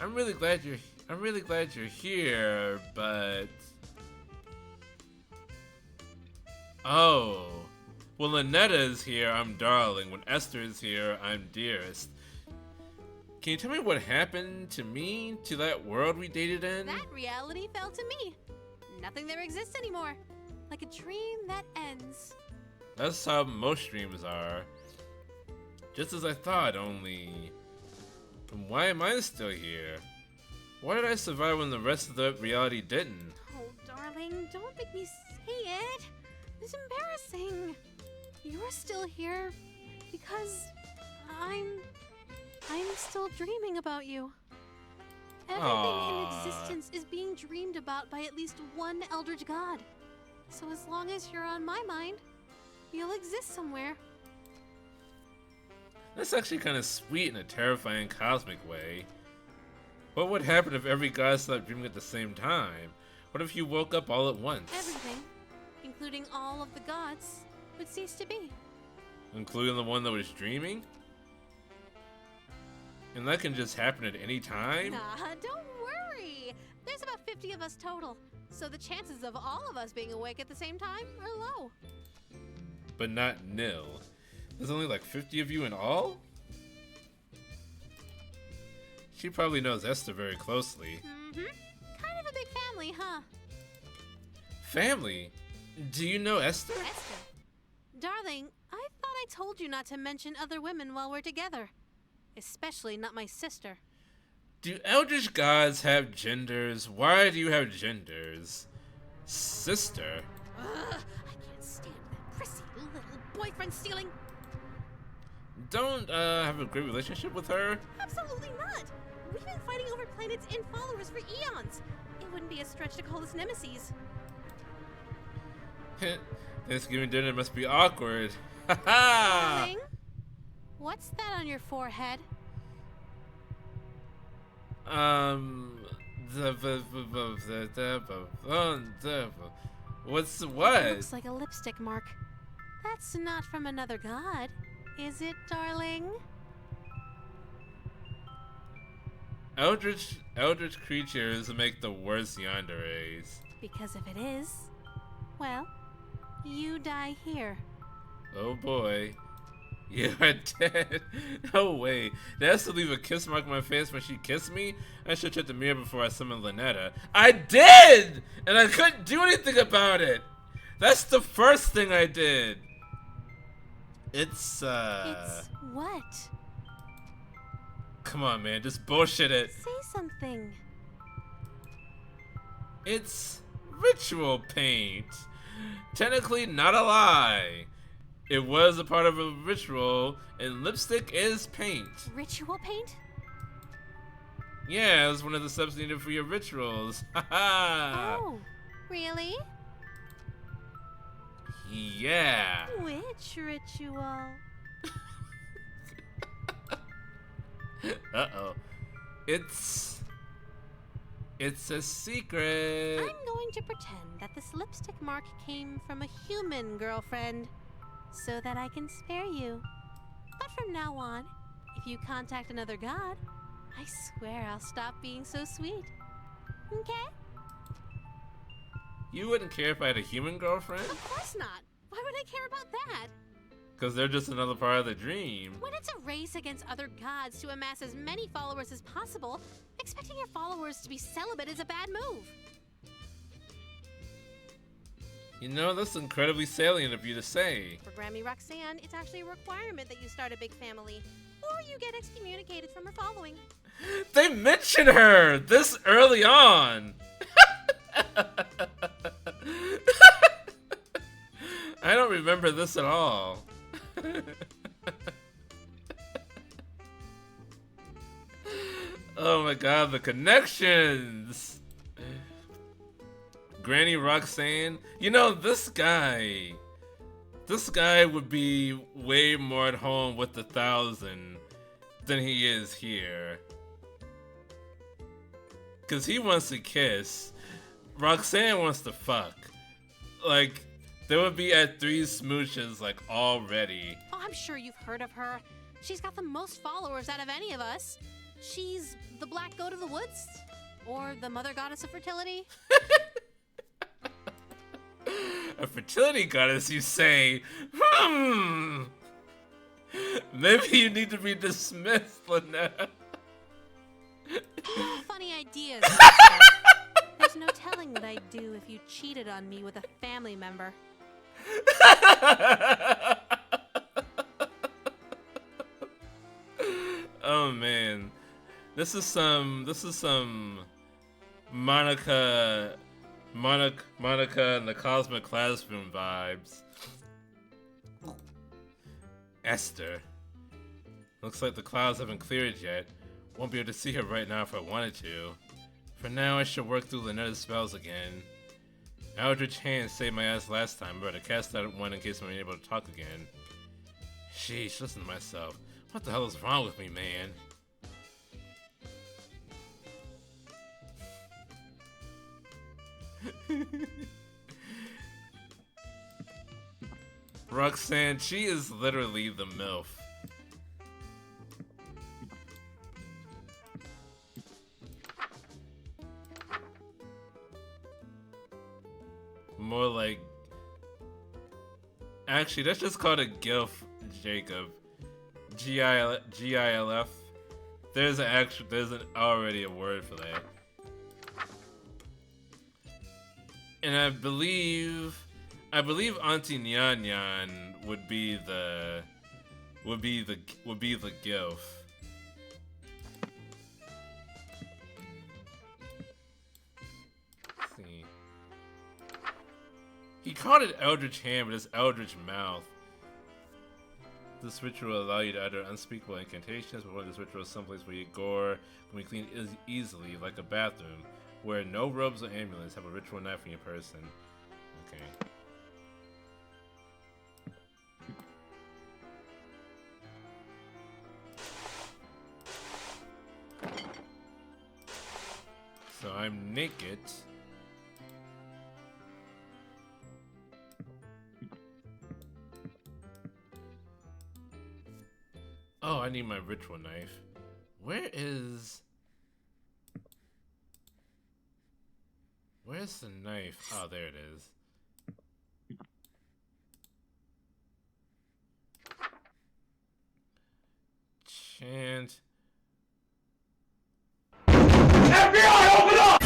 B: I'm really glad you're here, but oh. When Lynetta is here, I'm darling. When Esther is here, I'm dearest. Can you tell me what happened to me, to that world we dated in?
F: That reality fell to me. Nothing there exists anymore. Like a dream that ends.
B: That's how most dreams are. Just as I thought, only... Why am I still here? Why did I survive when the rest of the reality didn't?
F: Oh, darling, don't make me say it. It's embarrassing. You're still here because I'm still dreaming about you. Everything
B: Aww.
F: in existence is being dreamed about by at least one Eldritch God. So as long as you're on my mind, you'll exist somewhere.
B: That's actually kind of sweet in a terrifying cosmic way. What would happen if every god stopped dreaming at the same time? What if you woke up all at once?
F: Everything, including all of the gods, would cease to be.
B: Including the one that was dreaming? And that can just happen at any time?
F: Nah, don't worry. There's about 50 of us total, so the chances of all of us being awake at the same time are low.
B: But not nil. There's only like 50 of you in all? She probably knows Esther very closely.
F: Mm-hmm. Kind of a big family, huh?
B: Family? Do you know Esther?
F: Esther. Darling, I thought I told you not to mention other women while we're together. Especially not my sister.
B: Do Eldritch gods have genders? Why do you have genders? Sister?
F: Ugh, I can't stand that prissy little boyfriend stealing.
B: Don't have a great relationship with her?
F: Absolutely not. We've been fighting over planets and followers for eons. It wouldn't be a stretch to call us nemesis.
B: Thanksgiving dinner must be awkward. Ha ha!
F: Darling, what's that on your forehead?
B: What's
F: It
B: what?
F: looks like a lipstick mark. That's not from another god, is it, darling?
B: Eldritch creatures make the worst yanderes.
F: Because if it is, well, you die here.
B: Oh boy. You are dead. No way. Did I still leave a kiss mark on my face when she kissed me? I should check the mirror before I summoned Lynetta. I did! And I couldn't do anything about it! That's the first thing I did! It's
F: It's what?
B: Come on, man. Just bullshit it.
F: Say something.
B: It's ritual paint. Technically not a lie. It was a part of a ritual, and lipstick is paint.
F: Ritual paint?
B: Yeah, it was one of the steps needed for your rituals. Haha.
F: Oh, really?
B: Yeah.
F: Which ritual?
B: Uh-oh. It's a secret.
F: I'm going to pretend that this lipstick mark came from a human girlfriend, so that I can spare you. But from now on, if you contact another god, I swear I'll stop being so sweet. Okay?
B: You wouldn't care if I had a human girlfriend?
F: Of course not. Why would I care about that?
B: Because they're just another part of the dream.
F: When it's a race against other gods to amass as many followers as possible, expecting your followers to be celibate is a bad move.
B: You know, that's incredibly salient of you to say.
F: For Grammy Roxanne, it's actually a requirement that you start a big family, or you get excommunicated from her following.
B: They mention her this early on. I don't remember this at all. Oh my god, the connections! Granny Roxanne. You know, this guy would be way more at home with the 1,000 than he is here. Cause he wants to kiss. Roxanne wants to fuck. Like, they would be at 3 smooches, like, already.
F: Oh, I'm sure you've heard of her. She's got the most followers out of any of us. She's the black goat of the woods? Or the mother goddess of fertility?
B: A fertility goddess, you say? Maybe you need to be dismissed, Lynette.
F: Funny ideas. Roxanne. There's no telling what I'd do if you cheated on me with a family member.
B: Oh man, this is some Monica and the Cosmic Classroom vibes. Esther. Looks like the clouds haven't cleared yet. Won't be able to see her right now if I wanted to. For now, I should work through Lynette's spells again. Eldritch Hand saved my ass last time, but I cast out one in case I'm unable to talk again. Sheesh, listen to myself. What the hell is wrong with me, man? Roxanne, she is literally the MILF. More like... Actually, that's just called a GILF, Jacob. GILF. There's already a word for that. And I believe Auntie Nyan Nyan would be the GILF. Let's see. He called it Eldritch Hand, but it's Eldritch Mouth. This ritual will allow you to utter unspeakable incantations, but this ritual is someplace where your gore can be cleaned easily, like a bathroom. Wear no robes or amulets. Have a ritual knife in your person. Okay. So I'm naked. Oh, I need my ritual knife. Where's the knife? Oh, there it is. Chant. FBI, open up!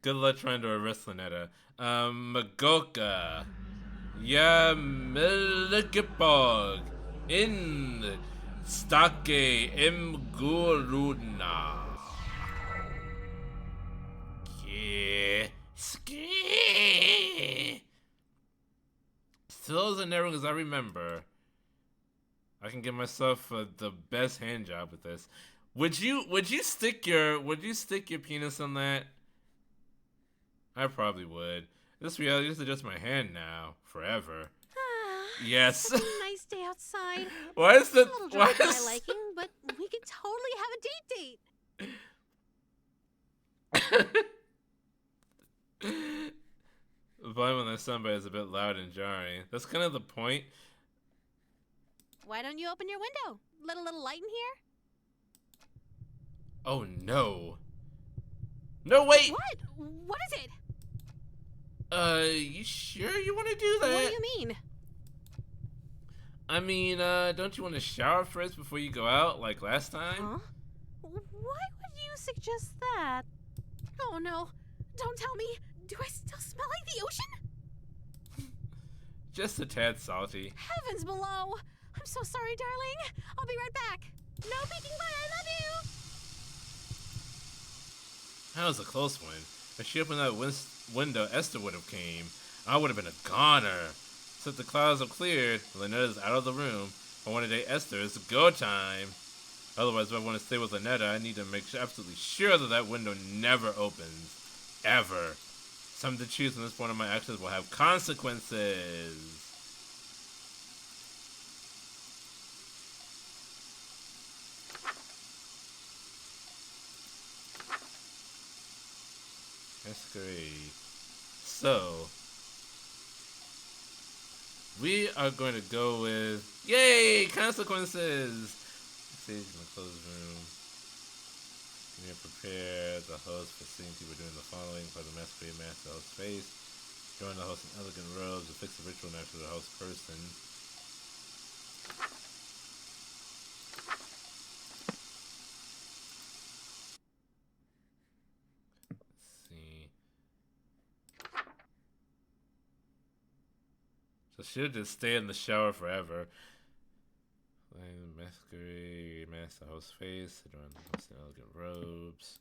B: Good luck trying to arrest Lynetta. Magoka. Ya Melikipog. In Stake Imguruna. Still as narrow as I remember. I can give myself the best hand job with this. Would you stick your penis on that? I probably would. This reality is just my hand now, forever. Yes.
F: Such a nice day outside.
B: Why is the
F: A little dry for my liking, but we could totally have a date.
B: The volume on that soundbite is a bit loud and jarring. That's kind of the point.
F: Why don't you open your window? Let a little light in here?
B: Oh no. No, wait!
F: What? What is it?
B: You sure you want to do that?
F: What do you mean?
B: I mean, don't you want to shower first before you go out, like last time?
F: Huh? Why would you suggest that? Oh no. Don't tell me. Do I still smell like the ocean?
B: Just a tad salty.
F: Heavens below. I'm so sorry, darling. I'll be right back. No peeking, but I love you.
B: That was a close one. If she opened that window, Esther would have came. I would have been a goner. Since the clouds have cleared, Lynetta's out of the room. I want to date Esther. It's go time. Otherwise, if I want to stay with Lynetta, I need to make absolutely sure that window never opens. Ever. Something to choose from this point of my actions will have consequences. Masquerade. So, we are going to go with, yay, consequences. Stage in the closed room. We are prepared the host for seeing people doing the following for the masquerade mask the host's face. Join the host in elegant robes to fix the ritual knife to the host person. Let's see. So she should just stay in the shower forever. Masquerade, mask the host face, adorn the most elegant robes.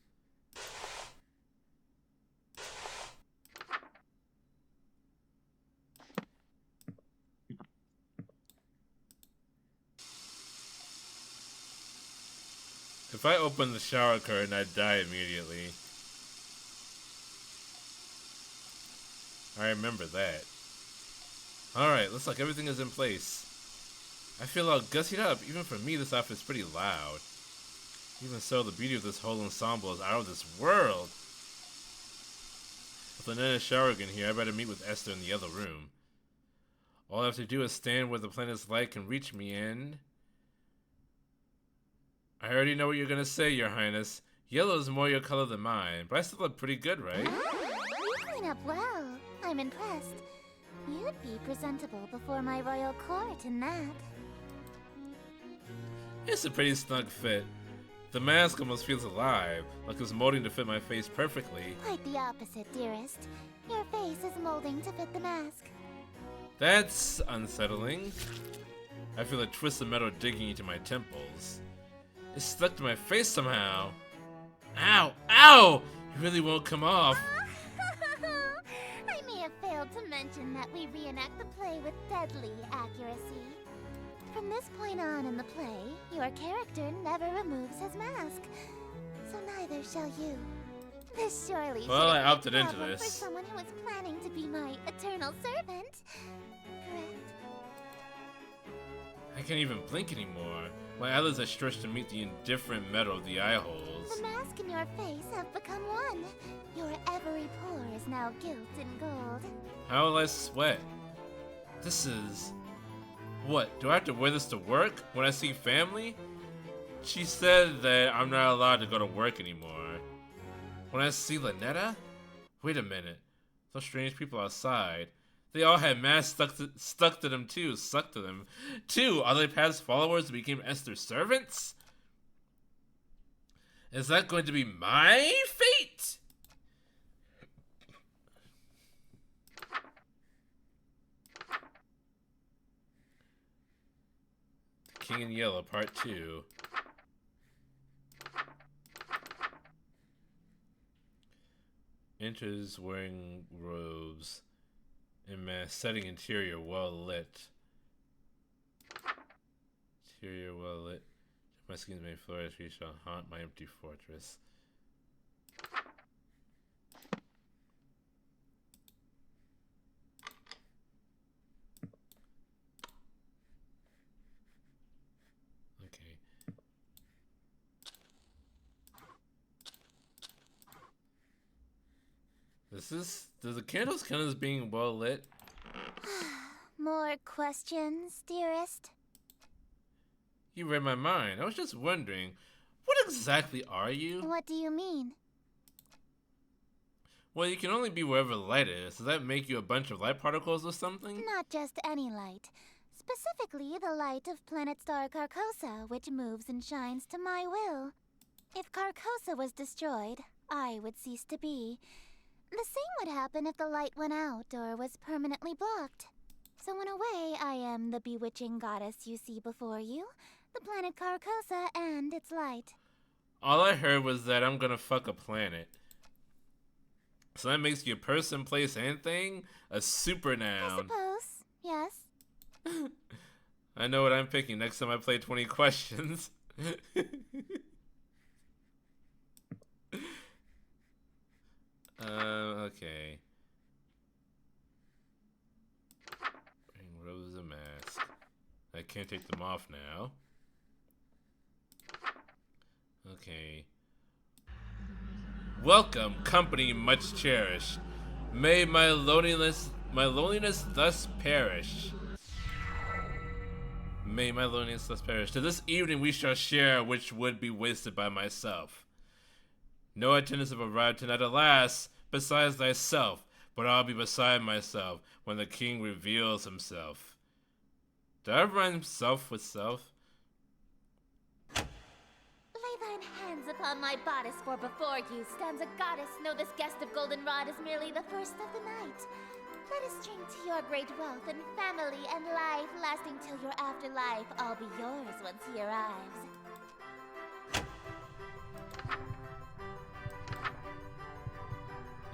B: If I open the shower curtain, I'd die immediately. I remember that. Alright, looks like everything is in place. I feel all gussied up. Even for me, this outfit's pretty loud. Even so, the beauty of this whole ensemble is out of this world. With Lynette's shower in here, I better meet with Esther in the other room. All I have to do is stand where the planet's light can reach me and... I already know what you're gonna say, Your Highness. Yellow is more your color than mine, but I still look pretty good, right?
C: You clean up well. I'm impressed. You'd be presentable before my royal court in that.
B: It's a pretty snug fit. The mask almost feels alive, like it's molding to fit my face perfectly.
C: Quite the opposite, dearest. Your face is molding to fit the mask.
B: That's unsettling. I feel a twist of metal digging into my temples. It's stuck to my face somehow. Ow! Ow! It really won't come off.
C: I may have failed to mention that we reenact the play with deadly accuracy. From this point on in the play, your character never removes his mask. So neither shall you. This surely
B: Well, I
C: shouldn't be a
B: opted into
C: problem
B: this.
C: for someone who was planning to be my eternal servant. Correct?
B: I can't even blink anymore. My eyelids are stretched to meet the indifferent metal of the eye holes.
C: The mask and your face have become one. Your every pore is now gilt in gold.
B: How will I sweat? This is... What, do I have to wear this to work when I see family? She said that I'm not allowed to go to work anymore. When I see Lynetta? Wait a minute. Those strange people outside. They all had masks stuck to them too. Stuck to them too. Are they past followers who became Esther's servants? Is that going to be my fate? King in Yellow, Part 2. Enters wearing robes. In mass setting interior well lit. Interior well lit. My schemes may flourish, we shall haunt my empty fortress. Okay. Does the candles count as being well lit?
C: More questions, dearest?
B: You read my mind. I was just wondering, what exactly are you?
C: What do you mean?
B: Well, you can only be wherever light is. Does that make you a bunch of light particles or something?
C: Not just any light. Specifically, the light of planet star Carcosa, which moves and shines to my will. If Carcosa was destroyed, I would cease to be. The same would happen if the light went out or was permanently blocked. So in a way, I am the bewitching goddess you see before you, the planet Carcosa and its light.
B: All I heard was that I'm gonna fuck a planet. So that makes you a person, place, and thing? A super
C: I
B: noun.
C: suppose, yes.
B: I know what I'm picking next time I play 20 questions. Okay. Wearing robes and mask. I can't take them off now. Okay. Welcome, company much cherished. May my loneliness thus perish. May my loneliness thus perish. To this evening we shall share, which would be wasted by myself. No attendants have arrived tonight, alas, besides thyself, but I'll be beside myself when the king reveals himself. Did I rhyme self with self?
C: Lay thine hands upon my bodice, for before you stands a goddess. Know this guest of goldenrod is merely the first of the night. Let us drink to your great wealth and family and life lasting till your afterlife. All be yours once he arrives.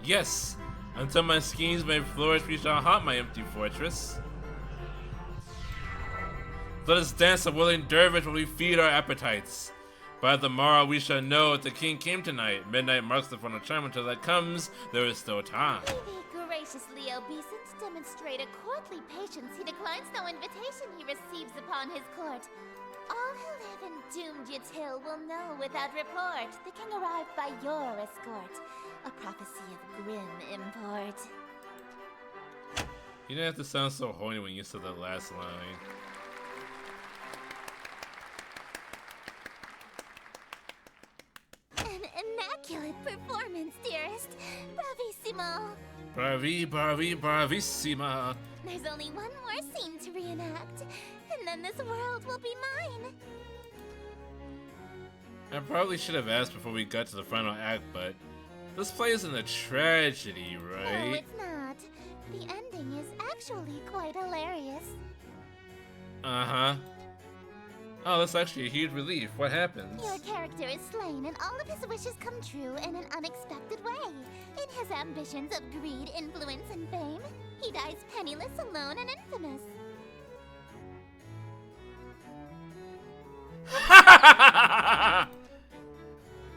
B: Yes, until my schemes may flourish, we shall haunt my empty fortress. Let us dance a willing dervish while we feed our appetites. By the morrow we shall know if the king came tonight. Midnight marks the final chime. Until that comes, there is still time.
C: Be thee graciously obeisant, demonstrate a courtly patience. He declines no invitation he receives upon his court. All who live in doomed Yatil will know without report. The king arrived by your escort. A prophecy of grim import.
B: You didn't have to sound so horny when you said that last line.
C: An immaculate performance, dearest. Bravissimo.
B: Bravissima.
C: There's only one more scene to reenact, and then this world will be mine.
B: I probably should have asked before we got to the final act, but this play isn't a tragedy,
C: No,
B: right?
C: it's not. The ending is actually quite hilarious.
B: Uh-huh. Oh, that's actually a huge relief. What happens?
C: Your character is slain, and all of his wishes come true in an unexpected way. In his ambitions of greed, influence, and fame, he dies penniless, alone, and infamous.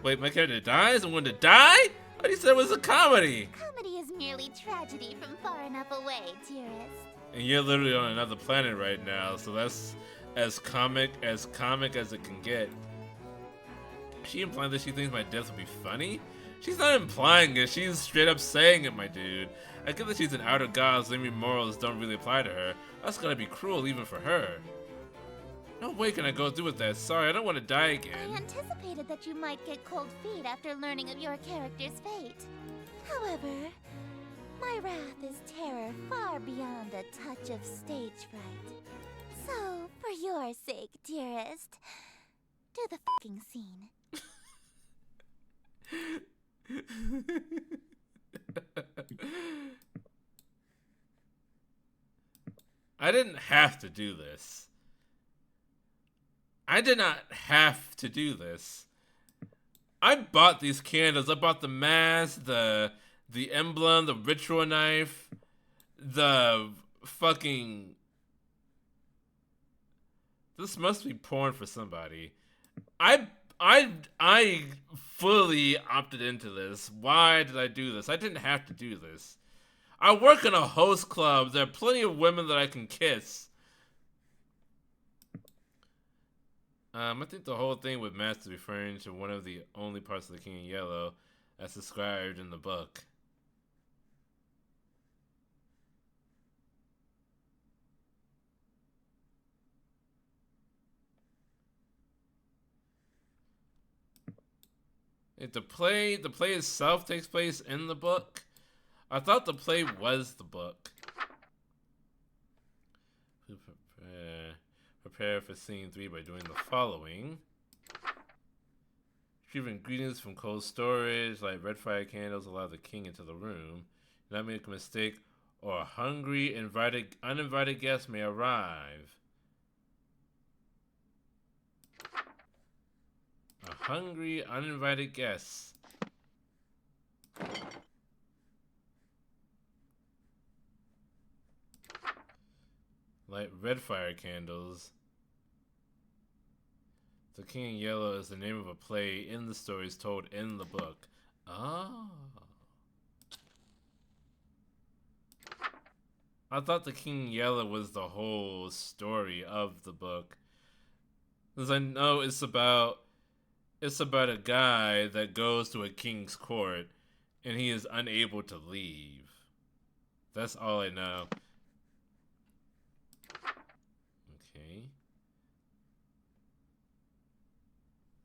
B: Wait, my character dies and wanted to die? I thought you said it was a comedy.
C: Comedy is merely tragedy from far enough away, dearest.
B: And you're literally on another planet right now, so that's as comic as it can get. She implying that she thinks my death would be funny? She's not implying it, she's straight up saying it, my dude. I get that she's an outer god, so maybe morals don't really apply to her. That's gotta be cruel even for her. No way can I go through with that. Sorry, I don't want to die
C: I
B: again.
C: anticipated that you might get cold feet after learning of your character's fate. However, my wrath is terror far beyond a touch of stage fright. So, for your sake, dearest, do the fucking scene.
B: I didn't have to do this. I did not have to do this. I bought these candles. I bought the mask, the emblem, the ritual knife, the fucking... This must be porn for somebody. I fully opted into this. Why did I do this? I didn't have to do this. I work in a host club. There are plenty of women that I can kiss. I think the whole thing with Master referring to one of the only parts of the King in Yellow as described in the book. If the play itself takes place in the book. I thought the play was the book. Prepare for scene 3 by doing the following. Retrieve ingredients from cold storage, like red fire candles, allow the king into the room. Do not make a mistake, or a hungry, uninvited guest may arrive. A hungry, uninvited guest. Light red fire candles. The King in Yellow is the name of a play in the stories told in the book. Oh. I thought the King in Yellow was the whole story of the book. Because I know it's about a guy that goes to a king's court and he is unable to leave. That's all I know. Okay.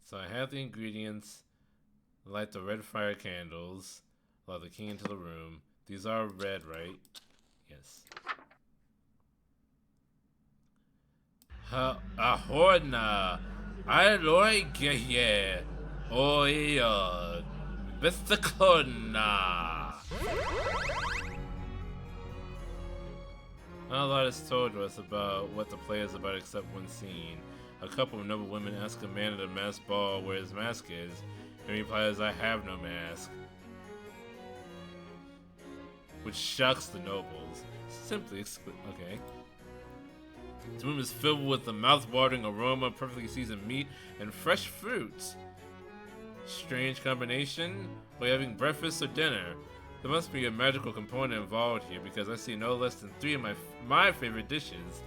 B: So I have the ingredients. Light the red fire candles. Allow the king into the room. These are red, right? Yes. Ahorna. I like ye. Oh yeah. Mr. Corna. Not a lot is told to us about what the play is about except one scene. A couple of noble women ask a man at a masked ball where his mask is, and he replies, "I have no mask." Which shocks the nobles. Okay. The room is filled with the mouth-watering aroma of perfectly seasoned meat and fresh fruits. Strange combination? Are you having breakfast or dinner? There must be a magical component involved here because I see no less than 3 of my favorite dishes.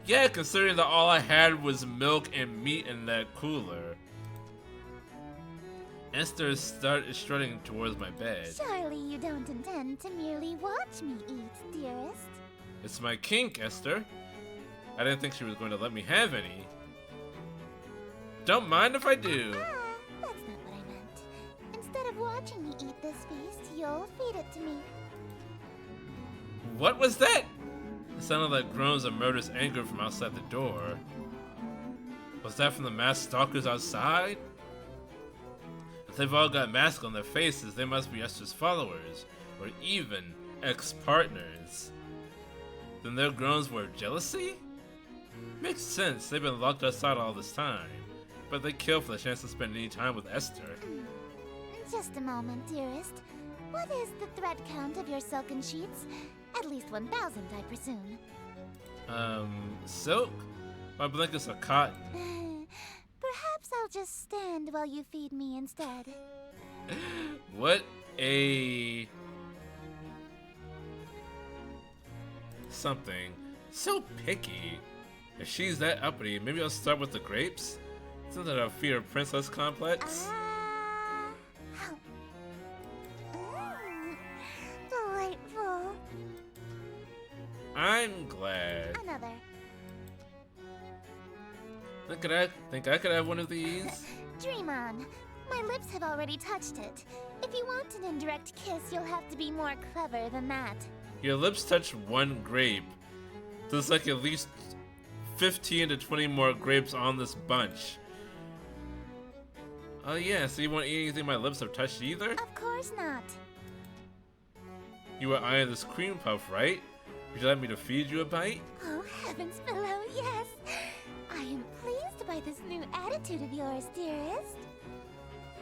B: Yeah, considering that all I had was milk and meat in that cooler. Esther is strutting towards my bed.
C: Surely you don't intend to merely watch me eat, dearest.
B: It's my kink, Esther. I didn't think she was going to let me have any. Don't mind if I do.
C: That's not what I meant. Instead of watching me eat this feast, you'll feed it to me.
B: What was that? It sounded like groans of murderous anger from outside the door. Was that from the masked stalkers outside? If they've all got masks on their faces, they must be Esther's followers, or even ex-partners. Then their groans were jealousy? Makes sense, they've been locked outside all this time, but they kill for the chance to spend any time with Esther.
C: Just a moment, dearest. What is the thread count of your silken sheets? At least 1,000, I presume.
B: Silk? My blankets are cotton.
C: Perhaps I'll just stand while you feed me instead.
B: What a... something. So picky. If she's that uppity, maybe I'll start with the grapes? Isn't that a fear of princess complex?
C: Delightful.
B: I'm glad.
C: Another.
B: Think I could have one of these?
C: Dream on. My lips have already touched it. If you want an indirect kiss, you'll have to be more clever than that.
B: Your lips touch one grape. There's like at least 15 to 20 more grapes on this bunch. Oh yeah, so you won't eat anything my lips have touched either?
C: Of course not.
B: You were eyeing this cream puff, right? Would you like me to feed you a bite?
C: Oh, heavens below, yes. I am pleased by this new attitude of yours, dearest.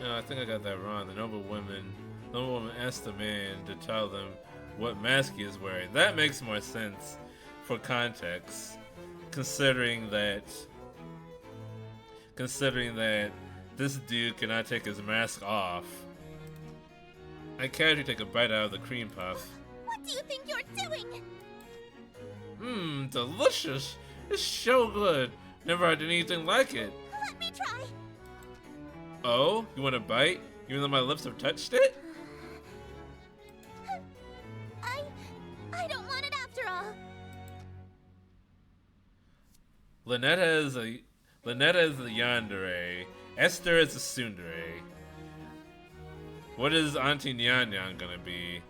B: No, I think I got that wrong. The noble woman asked the man to tell them what mask he is wearing. That makes more sense for context, considering that this dude cannot take his mask off. I casually take a bite out of the cream puff.
C: What do you think you're doing?
B: Mmm, delicious. It's so good. Never had anything like it.
C: Let me try.
B: Oh, you want a bite? Even though my lips have touched it?
C: I don't want it after all.
B: Lynetta is a yandere. Esther is a tsundere. What is Auntie Nyan Nyan gonna be?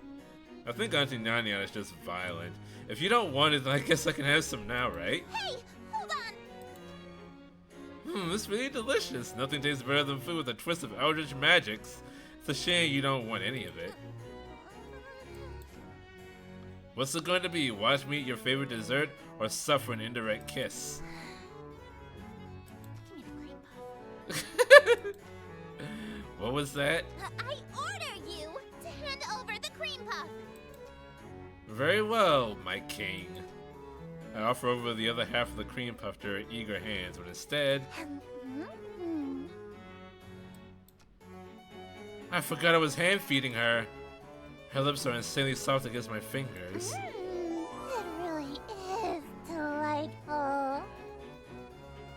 B: I think Auntie Nyan Nyan is just violent. If you don't want it, then I guess I can have some now, right?
C: Hey, hold on.
B: It's really delicious. Nothing tastes better than food with a twist of eldritch magics. It's a shame you don't want any of it. What's it going to be? Watch me eat your favorite dessert or suffer an indirect kiss?
C: Give me the cream puff.
B: What was that?
C: I order you to hand over the cream puff.
B: Very well, my king. I offer over the other half of the cream puff to her eager hands, but instead... I forgot I was hand-feeding her. Her lips are insanely soft against my fingers.
C: It really is delightful.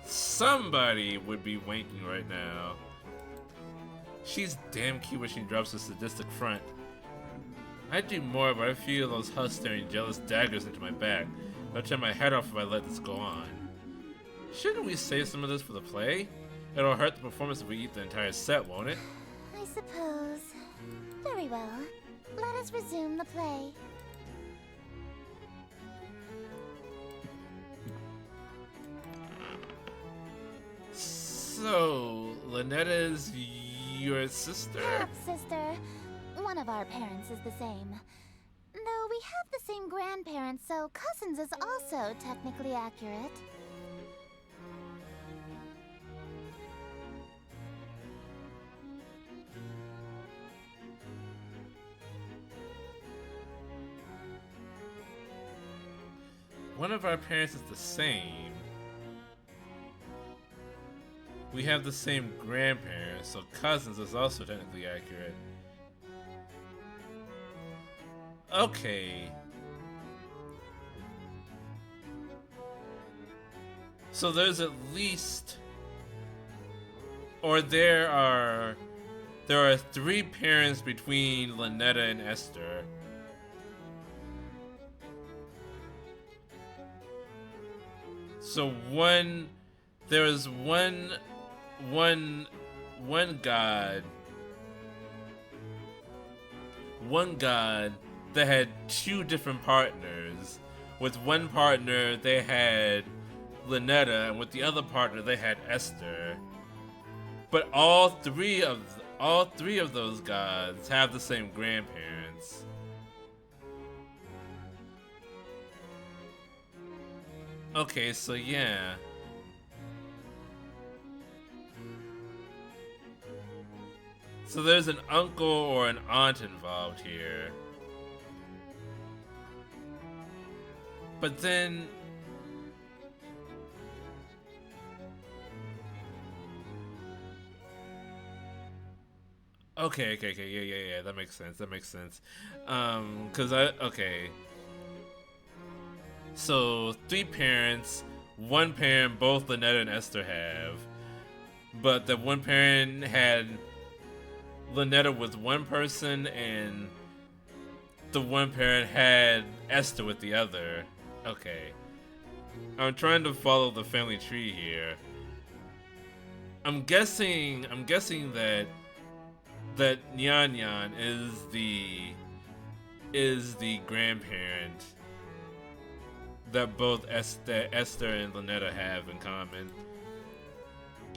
B: Somebody would be winking right now. She's damn cute when she drops a sadistic front. I'd do more, but I feel those husks staring jealous daggers into my back. I'll turn my head off if I let this go on. Shouldn't we save some of this for the play? It'll hurt the performance if we eat the entire set, won't it?
C: I suppose. Very well. Let us resume the play.
B: So, Lynetta's your sister?
C: Half sister. One of our parents is the same. Though we have the same grandparents, so cousins is also technically accurate.
B: One of our parents is the same. We have the same grandparents, so cousins is also technically accurate. Okay. So there's at least, or there are 3 parents between Lynetta and Esther. So there is one god that had 2 different partners. With one partner they had Lynetta, and with the other partner they had Esther. But all three of those gods have the same grandparents. Okay, so yeah. So there's an uncle or an aunt involved here. But then okay, yeah, that makes sense. Okay. So 3 parents, 1 parent both Lynetta and Esther have. But the 1 parent had Lynetta with 1 person and the 1 parent had Esther with the other. Okay. I'm trying to follow the family tree here. I'm guessing that Nyan Nyan is the grandparent that both Esther and Lynetta have in common.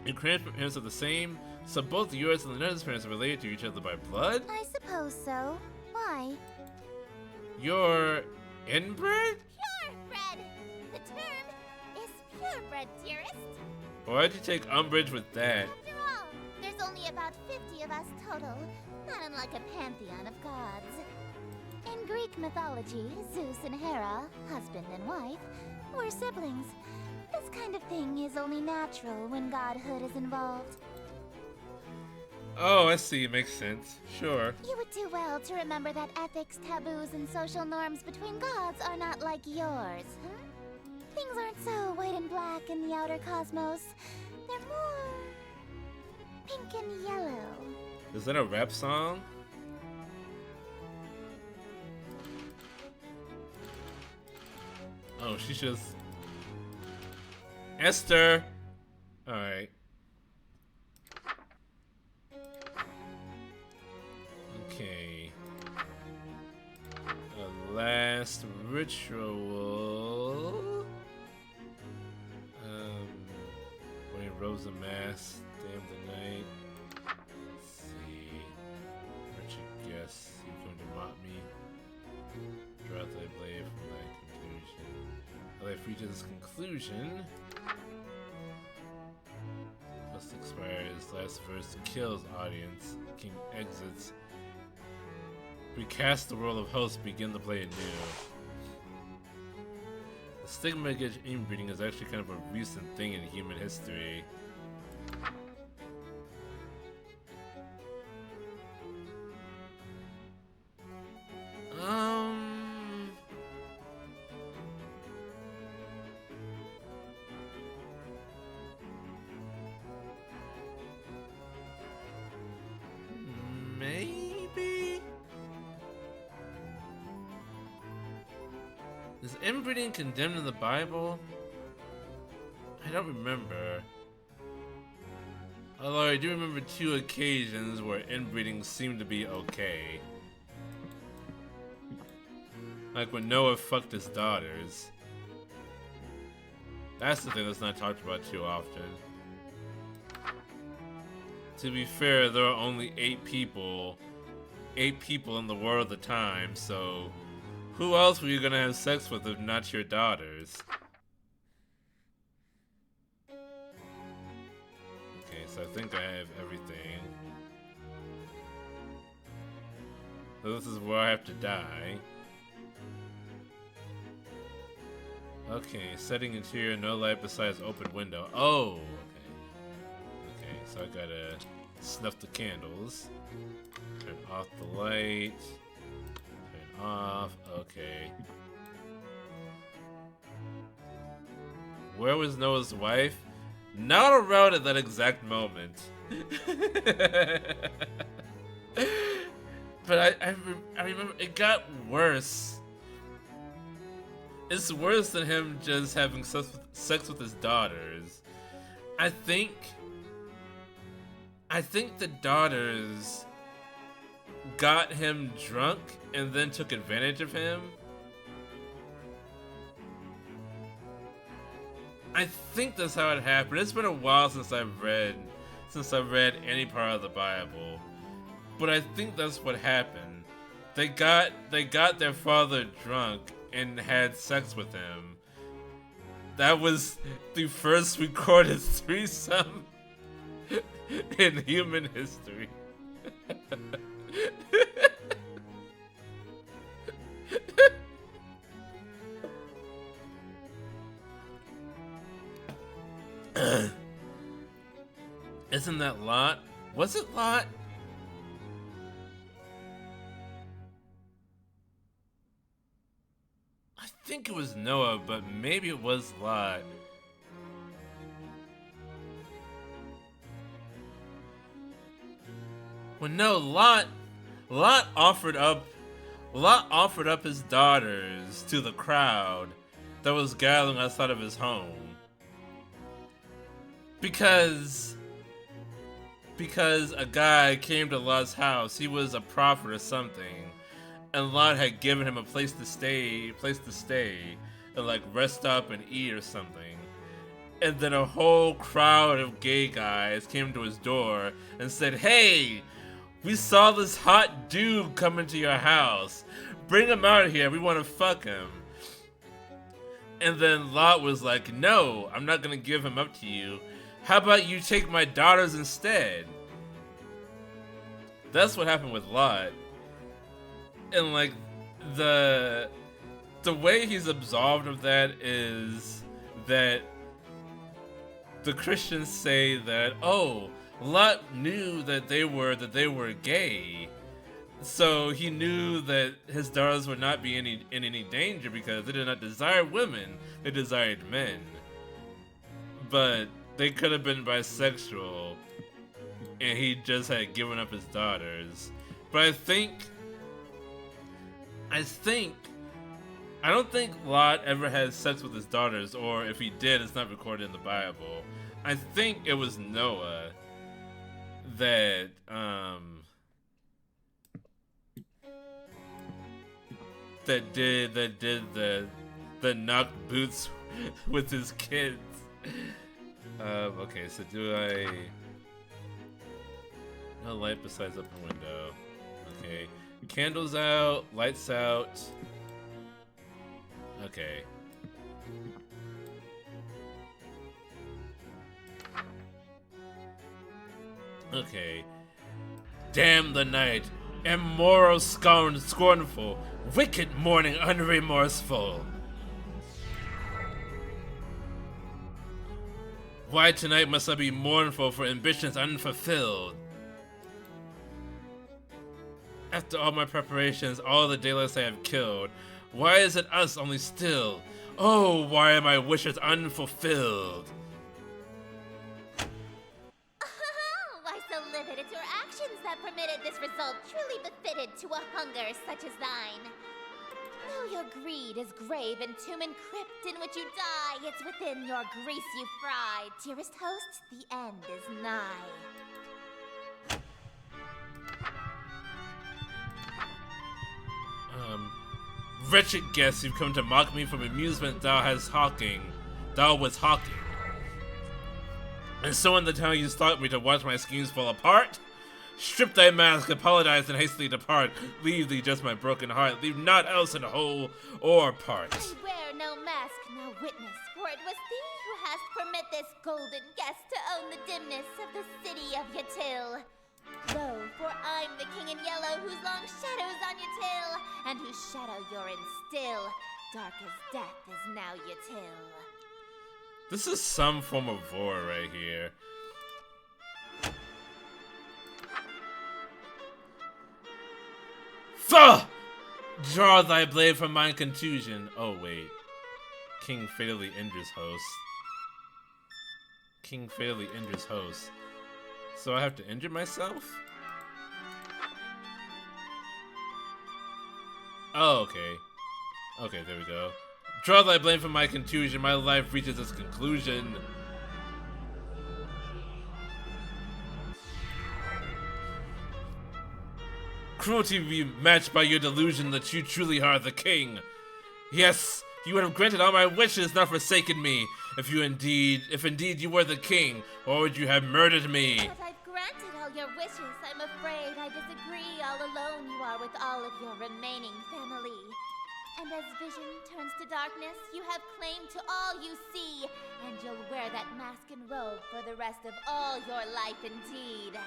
B: Your grandparents are the same, so both yours and Lynetta's parents are related to each other by blood?
C: I suppose so. Why?
B: You're inbred?
C: Purebred! The term is purebred, dearest.
B: Why'd you take umbrage with that?
C: After all, there's only about 50 of us total, not unlike a pantheon of gods. In Greek mythology, Zeus and Hera, husband and wife, were siblings. This kind of thing is only natural when godhood is involved.
B: Oh, I see. Makes sense. Sure.
C: You would do well to remember that ethics, taboos, and social norms between gods are not like yours, huh? Things aren't so white and black in the outer cosmos. They're more pink and yellow.
B: Is that a rap song? Oh, she's just Esther. All right. Okay. A last ritual. When Rosa Mass, damn the night. Let's see. Richard guess you're going to mock me. Draw the blade from my conclusion. I'll let free to this conclusion. Must expire his last verse kills audience. King exits. Recast the world of hosts, begin to play anew. The stigma against inbreeding is actually kind of a recent thing in human history. Maybe? Is inbreeding condemned in the Bible? I don't remember. Although I do remember 2 occasions where inbreeding seemed to be okay. Like when Noah fucked his daughters. That's the thing that's not talked about too often. To be fair, there are only 8 people in the world at the time, so Who else were you gonna have sex with if not your daughters? Okay, so I think I have everything. So this is where I have to die. Okay, setting interior, no light besides open window. Oh, okay. Okay, so I gotta snuff the candles. Turn off the light. Turn off. Okay. Where was Noah's wife? Not around at that exact moment. But I remember it got worse. It's worse than him just having sex with his daughters. I think the daughters got him drunk and then took advantage of him. I think that's how it happened. It's been a while since I've read any part of the Bible. But I think that's what happened. They got their father drunk and had sex with him. That was the first recorded threesome in human history. Isn't that Lot? Was it Lot? I think it was Noah, but maybe it was Lot. Well, no, Lot offered up his daughters to the crowd that was gathering outside of his home. Because a guy came to Lot's house. He was a prophet or something. And Lot had given him a place to stay, and like rest up and eat or something. And then a whole crowd of gay guys came to his door and said, "Hey, we saw this hot dude come into your house. Bring him out here. We want to fuck him." And then Lot was like, "No, I'm not gonna give him up to you. How about you take my daughters instead?" That's what happened with Lot. And like the way he's absolved of that is that the Christians say that, oh, Lot knew that they were gay, so he knew that his daughters would not be in any danger because they did not desire women, they desired men. But they could have been bisexual, and he just had given up his daughters. But I don't think Lot ever had sex with his daughters, or if he did, it's not recorded in the Bible. I think it was Noah that did the knocked boots with his kids. Okay, so do I... No light besides open window. Okay. Candles out, lights out. Okay. Okay. Damn the night, immoral, scornful, wicked morning, unremorseful. Why tonight must I be mournful for ambitions unfulfilled? After all my preparations, all the daylights I have killed, why is it us only still? Oh, why are my wishes unfulfilled?
C: Why so livid? It's your actions that permitted this result, truly befitted to a hunger such as thine. Though your greed is grave and tomb and crypt in which you die, it's within your grease you fry. Dearest host, the end is nigh.
B: Wretched guest, you've come to mock me from amusement thou was hawking. And so in the town you stalked me to watch my schemes fall apart? Strip thy mask, apologize, and hastily depart. Leave thee just my broken heart. Leave naught else in whole or part.
C: I wear no mask, no witness, for it was thee who hast permit this golden guest to own the dimness of the city of Yatil. Lo, for I'm the king in yellow whose long shadow's on Yatil, and whose shadow you're in still. Dark as death is now Yatil.
B: This is some form of vor right here. Fuh! Draw thy blade from mine contusion. Oh, wait. King fatally injures host. King fatally injures host. So I have to injure myself? Oh, okay. Okay, there we go. Draw thy blade from my contusion. My life reaches its conclusion. Cruelty be matched by your delusion that you truly are the king. Yes, you would have granted all my wishes, not forsaken me. If indeed you were the king, or would you have murdered me?
C: But I've granted all your wishes. I'm afraid I disagree. All alone you are with all of your remaining family. And as vision turns to darkness, you have claim to all you see. And you'll wear that mask and robe for the rest of all your life indeed.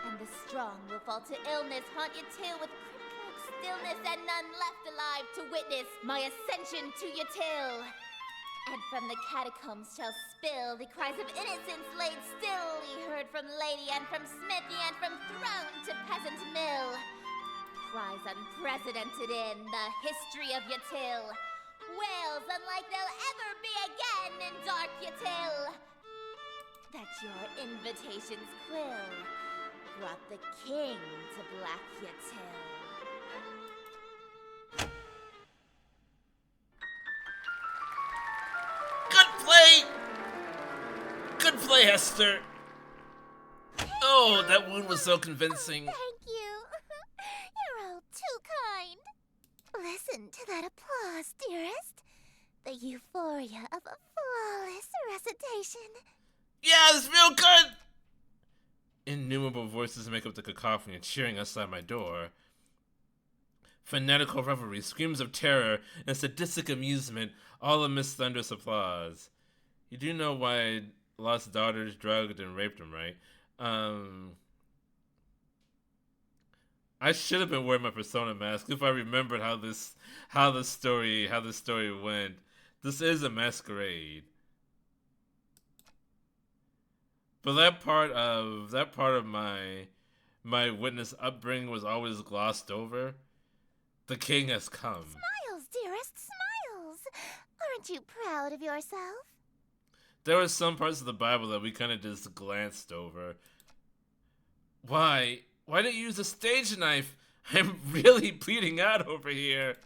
C: And the strong will fall to illness, haunt you till with crypt-like stillness, and none left alive to witness my ascension to Yatil. And from the catacombs shall spill the cries of innocence laid stillly heard from lady and from smithy and from throne to peasant mill. Cries unprecedented in the history of Yatil. Wails unlike they'll ever be again in dark Yatil. That your invitations quill brought the king to Black Yatil.
B: Good play! Good play, Hester! Oh, that wound was so convincing.
C: Thank you. You're all too kind. Listen to that applause, dearest. The euphoria of a flawless recitation.
B: Yeah, it's real good! Innumerable voices make up the cacophony cheering outside my door. Fanatical revelry, screams of terror, and sadistic amusement, all amidst thunderous applause. You do know why I lost daughters, drugged, and raped them, right? I should have been wearing my persona mask if I remembered how the story went. This is a masquerade. But that part of my witness upbringing was always glossed over. The king has come.
C: Smiles, dearest, smiles. Aren't you proud of yourself?
B: There were some parts of the Bible that we kind of just glanced over. Why? Why didn't you use a stage knife? I'm really bleeding out over here.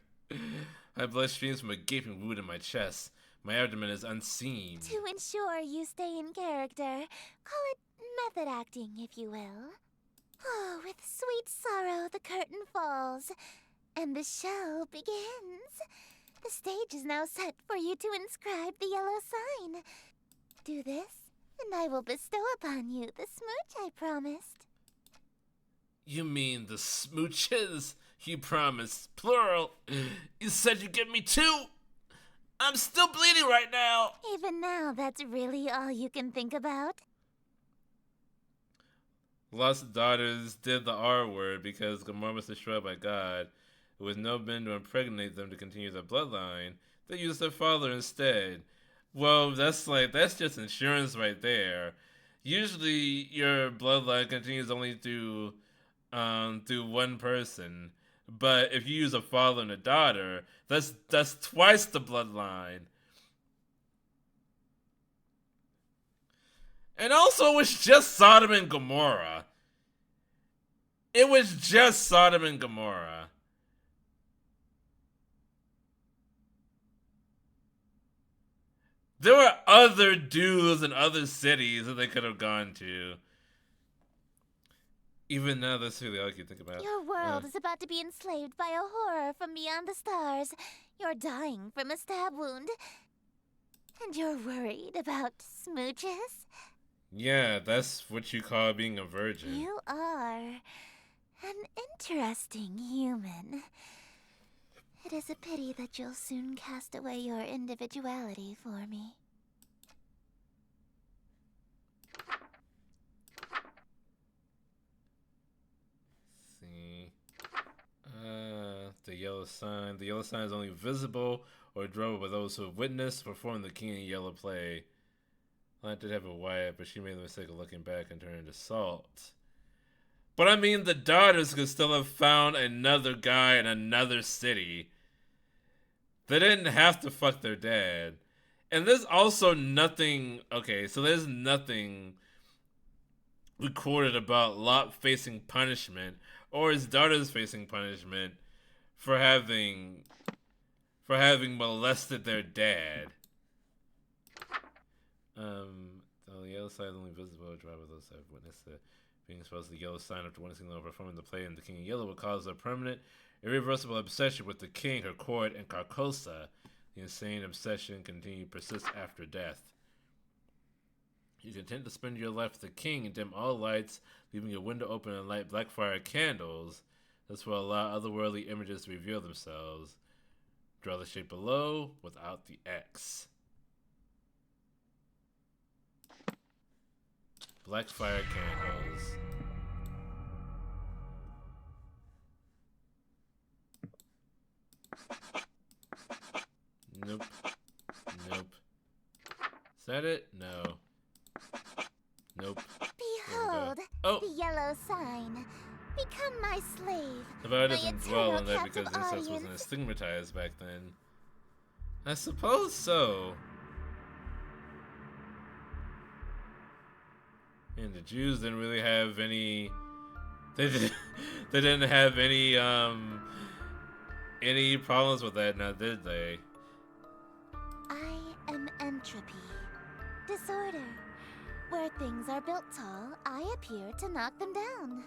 B: My blood streams from a gaping wound in my chest. My abdomen is unseen.
C: To ensure you stay in character, call it method acting, if you will. Oh, with sweet sorrow the curtain falls, and the show begins. The stage is now set for you to inscribe the yellow sign. Do this, and I will bestow upon you the smooch I promised.
B: You mean the smooches you promised? Plural. You said you'd give me 2. I'm still bleeding right now.
C: Even now, that's really all you can think about?
B: Lost daughters did the R word because Gomorrah was destroyed by God. It was no bin to impregnate them to continue their bloodline. They used their father instead. Well, that's just insurance right there. Usually, your bloodline continues only through one person. But if you use a father and a daughter, that's twice the bloodline. And also, it was just Sodom and Gomorrah. It was just Sodom and Gomorrah. There were other dudes in other cities that they could have gone to. Even now, that's really all I can think about.
C: Your world is about to be enslaved by a horror from beyond the stars. You're dying from a stab wound. And you're worried about smooches?
B: Yeah, that's what you call being a virgin.
C: You are an interesting human. It is a pity that you'll soon cast away your individuality for me.
B: See. The yellow sign. The yellow sign is only visible or drawn by those who have witnessed perform the king in yellow play. I did have a wife, but she made the mistake of looking back and turned into salt. But I mean, the daughters could still have found another guy in another city. They didn't have to fuck their dad. And there's also nothing. Okay, so there's nothing recorded about Lot facing punishment or his daughters facing punishment for having molested their dad. The yellow sign is only visible to drive with those who have witnessed it. Being exposed to the yellow sign after witnessing them performing the play in the King in Yellow will cause a permanent, irreversible obsession with the king, her court, and Carcosa. The insane obsession persists after death. You intend to spend your life with the king and dim all lights, leaving your window open and light blackfire candles. This will allow otherworldly images to reveal themselves. Draw the shape below without the X. Blackfire candles. Nope. Nope. Is that it? No. Nope.
C: Behold,
B: Oh.
C: the yellow sign. Become my slave.
B: The Bible
C: my
B: doesn't dwell on
C: eternal
B: that because
C: captive
B: incest wasn't
C: audience.
B: as stigmatized back then. I suppose so. And the Jews didn't really have any. They didn't have any problems with that, now did they?
C: I am entropy. Disorder. Where things are built tall, I appear to knock them down.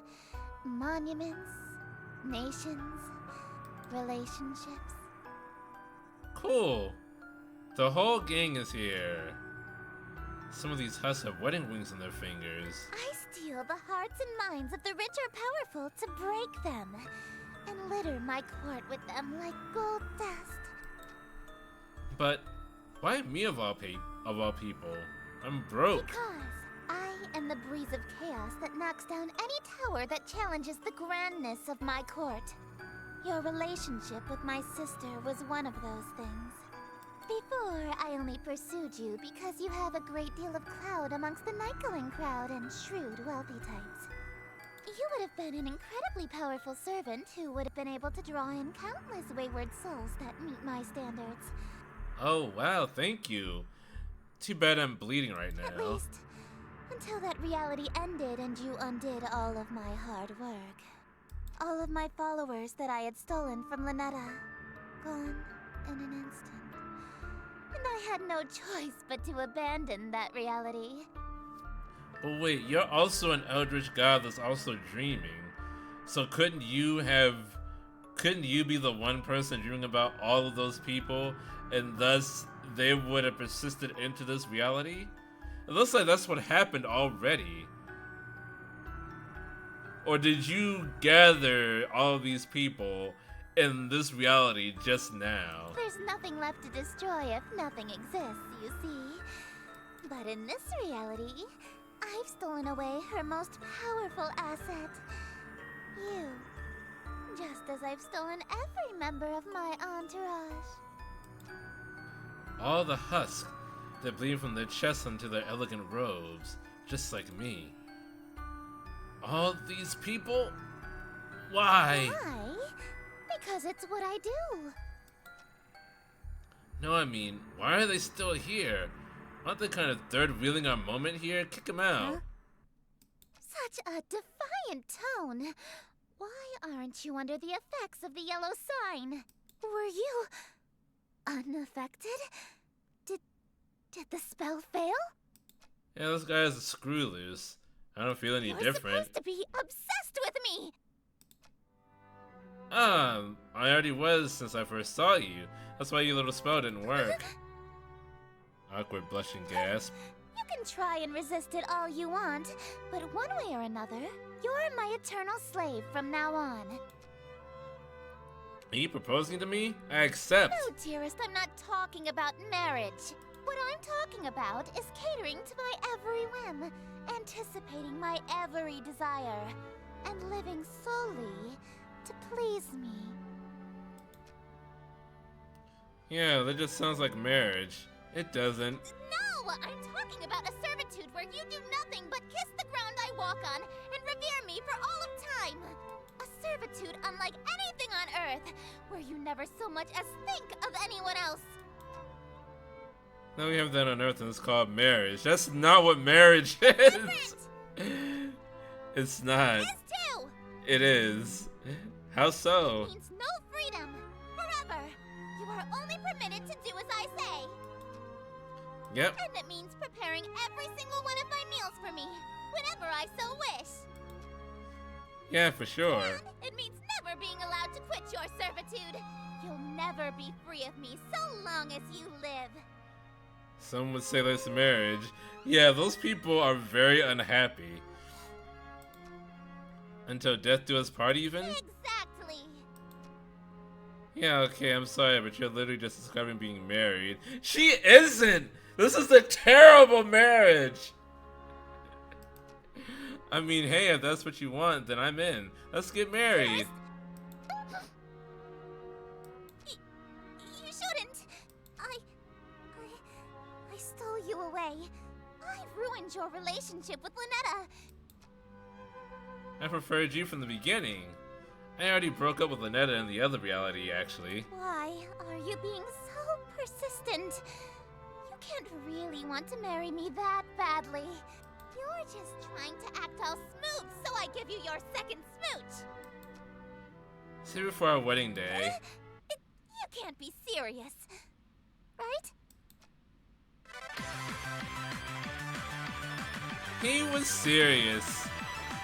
C: Monuments, nations, relationships.
B: Cool. The whole gang is here. Some of these husks have wedding rings on their fingers.
C: I steal the hearts and minds of the rich or powerful to break them, and litter my court with them like gold dust.
B: But why me of all people? I'm broke.
C: Because I am the breeze of chaos that knocks down any tower that challenges the grandness of my court. Your relationship with my sister was one of those things. Before, I only pursued you because you have a great deal of clout amongst the night-going crowd and shrewd, wealthy types. You would have been an incredibly powerful servant who would have been able to draw in countless wayward souls that meet my standards.
B: Oh wow, thank you. Too bad I'm bleeding right
C: At
B: now.
C: least, until that reality ended and you undid all of my hard work. All of my followers that I had stolen from Lynetta. Gone in an instant. And I had no choice but to abandon that reality.
B: But wait, you're also an eldritch god that's also dreaming. So couldn't you be the one person dreaming about all of those people, and thus they would have persisted into this reality? It looks like that's what happened already. Or did you gather all of these people in this reality just now?
C: There's nothing left to destroy if nothing exists, you see. But in this reality, I've stolen away her most powerful asset. You. Just as I've stolen every member of my entourage.
B: All the husks that bleed from their chests into their elegant robes, just like me. All these people? Why?
C: Why? Because it's what I do.
B: No, I mean, why are they still here? Aren't they kind of third-wheeling our moment here? Kick them out.
C: Such a defiant tone. Why aren't you under the effects of the yellow sign? Were you unaffected? Did the spell fail?
B: Yeah, this guy is a screw loose. I don't feel any
C: You're
B: different.
C: supposed to be obsessed with me.
B: I already was since I first saw you. That's why your little spell didn't work. Awkward blushing gasp.
C: You can try and resist it all you want, but one way or another, you're my eternal slave from now on.
B: Are you proposing to me? I accept.
C: No, dearest, I'm not talking about marriage. What I'm talking about is catering to my every whim, anticipating my every desire, and living solely to please me.
B: Yeah, that just sounds like marriage. It doesn't.
C: No! I'm talking about a servitude where you do nothing but kiss the ground I walk on and revere me for all of time. A servitude unlike anything on Earth, where you never so much as think of anyone else.
B: Now we have that on Earth and it's called marriage. That's not what marriage is.
C: Different!
B: It's not.
C: This too!
B: It is. How so?
C: It means no freedom. Forever. You are only permitted to do as I say.
B: Yep.
C: And it means preparing every single one of my meals for me, whenever I so wish.
B: Yeah, for sure.
C: And it means never being allowed to quit your servitude. You'll never be free of me so long as you live.
B: Some would say that's marriage. Yeah, those people are very unhappy. Until death do us part even?
C: Exactly.
B: Yeah, okay, I'm sorry, but you're literally just describing being married. She isn't! This is a terrible marriage! I mean, hey, if that's what you want, then I'm in. Let's get married.
C: You shouldn't. I stole you away. I ruined your relationship with Lynetta.
B: I preferred you from the beginning. I already broke up with Lynetta in the other reality, actually.
C: Why are you being so persistent? You can't really want to marry me that badly. You're just trying to act all smooth so I give you your second smooch.
B: See you before our wedding day.
C: You can't be serious, right?
B: He was serious.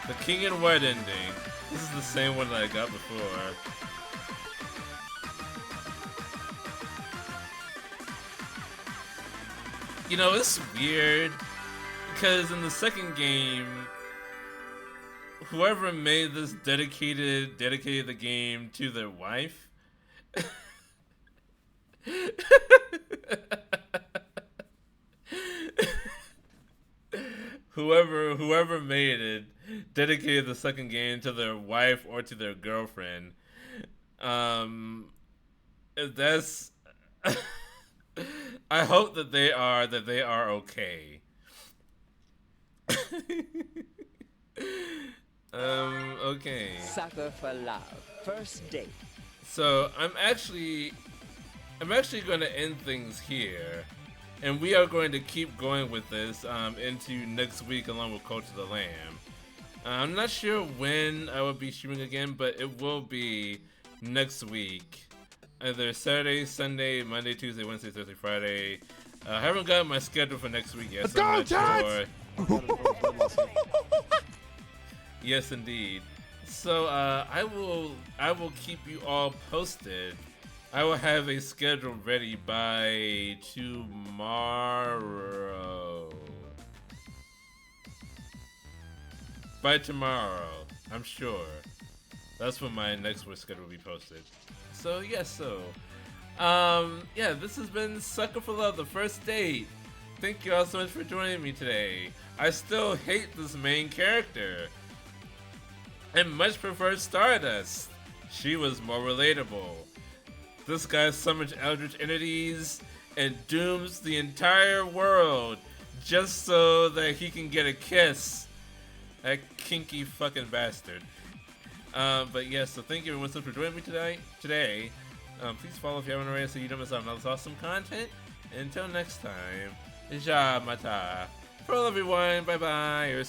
B: The King and White ending. This is the same one that I got before. You know, it's weird because in the second game, whoever made this dedicated the game to their wife. Whoever made it dedicated the second game to their wife or to their girlfriend. That's I hope that they are okay. Okay.
G: Sucker for love. First date.
B: So I'm actually going to end things here, and we are going to keep going with this into next week along with Culture the Lamb. I'm not sure when I will be streaming again, but it will be next week, either Saturday, Sunday, Monday, Tuesday, Wednesday, Thursday, Friday. I haven't got my schedule for next week yet, so I'm not sure. Yes, indeed. So I will keep you all posted. I will have a schedule ready by tomorrow. By tomorrow, I'm sure. That's when my next week's schedule will be posted. So yes, yeah, this has been Sucker for Love, the first date. Thank you all so much for joining me today. I still hate this main character and much prefer Stardust. She was more relatable. This guy summons eldritch entities and dooms the entire world just so that he can get a kiss. That kinky fucking bastard. But yes, so thank you everyone so much for joining me today. Please follow if you haven't already so you don't miss out on another awesome content. Until next time, ja mata. For all everyone, bye bye.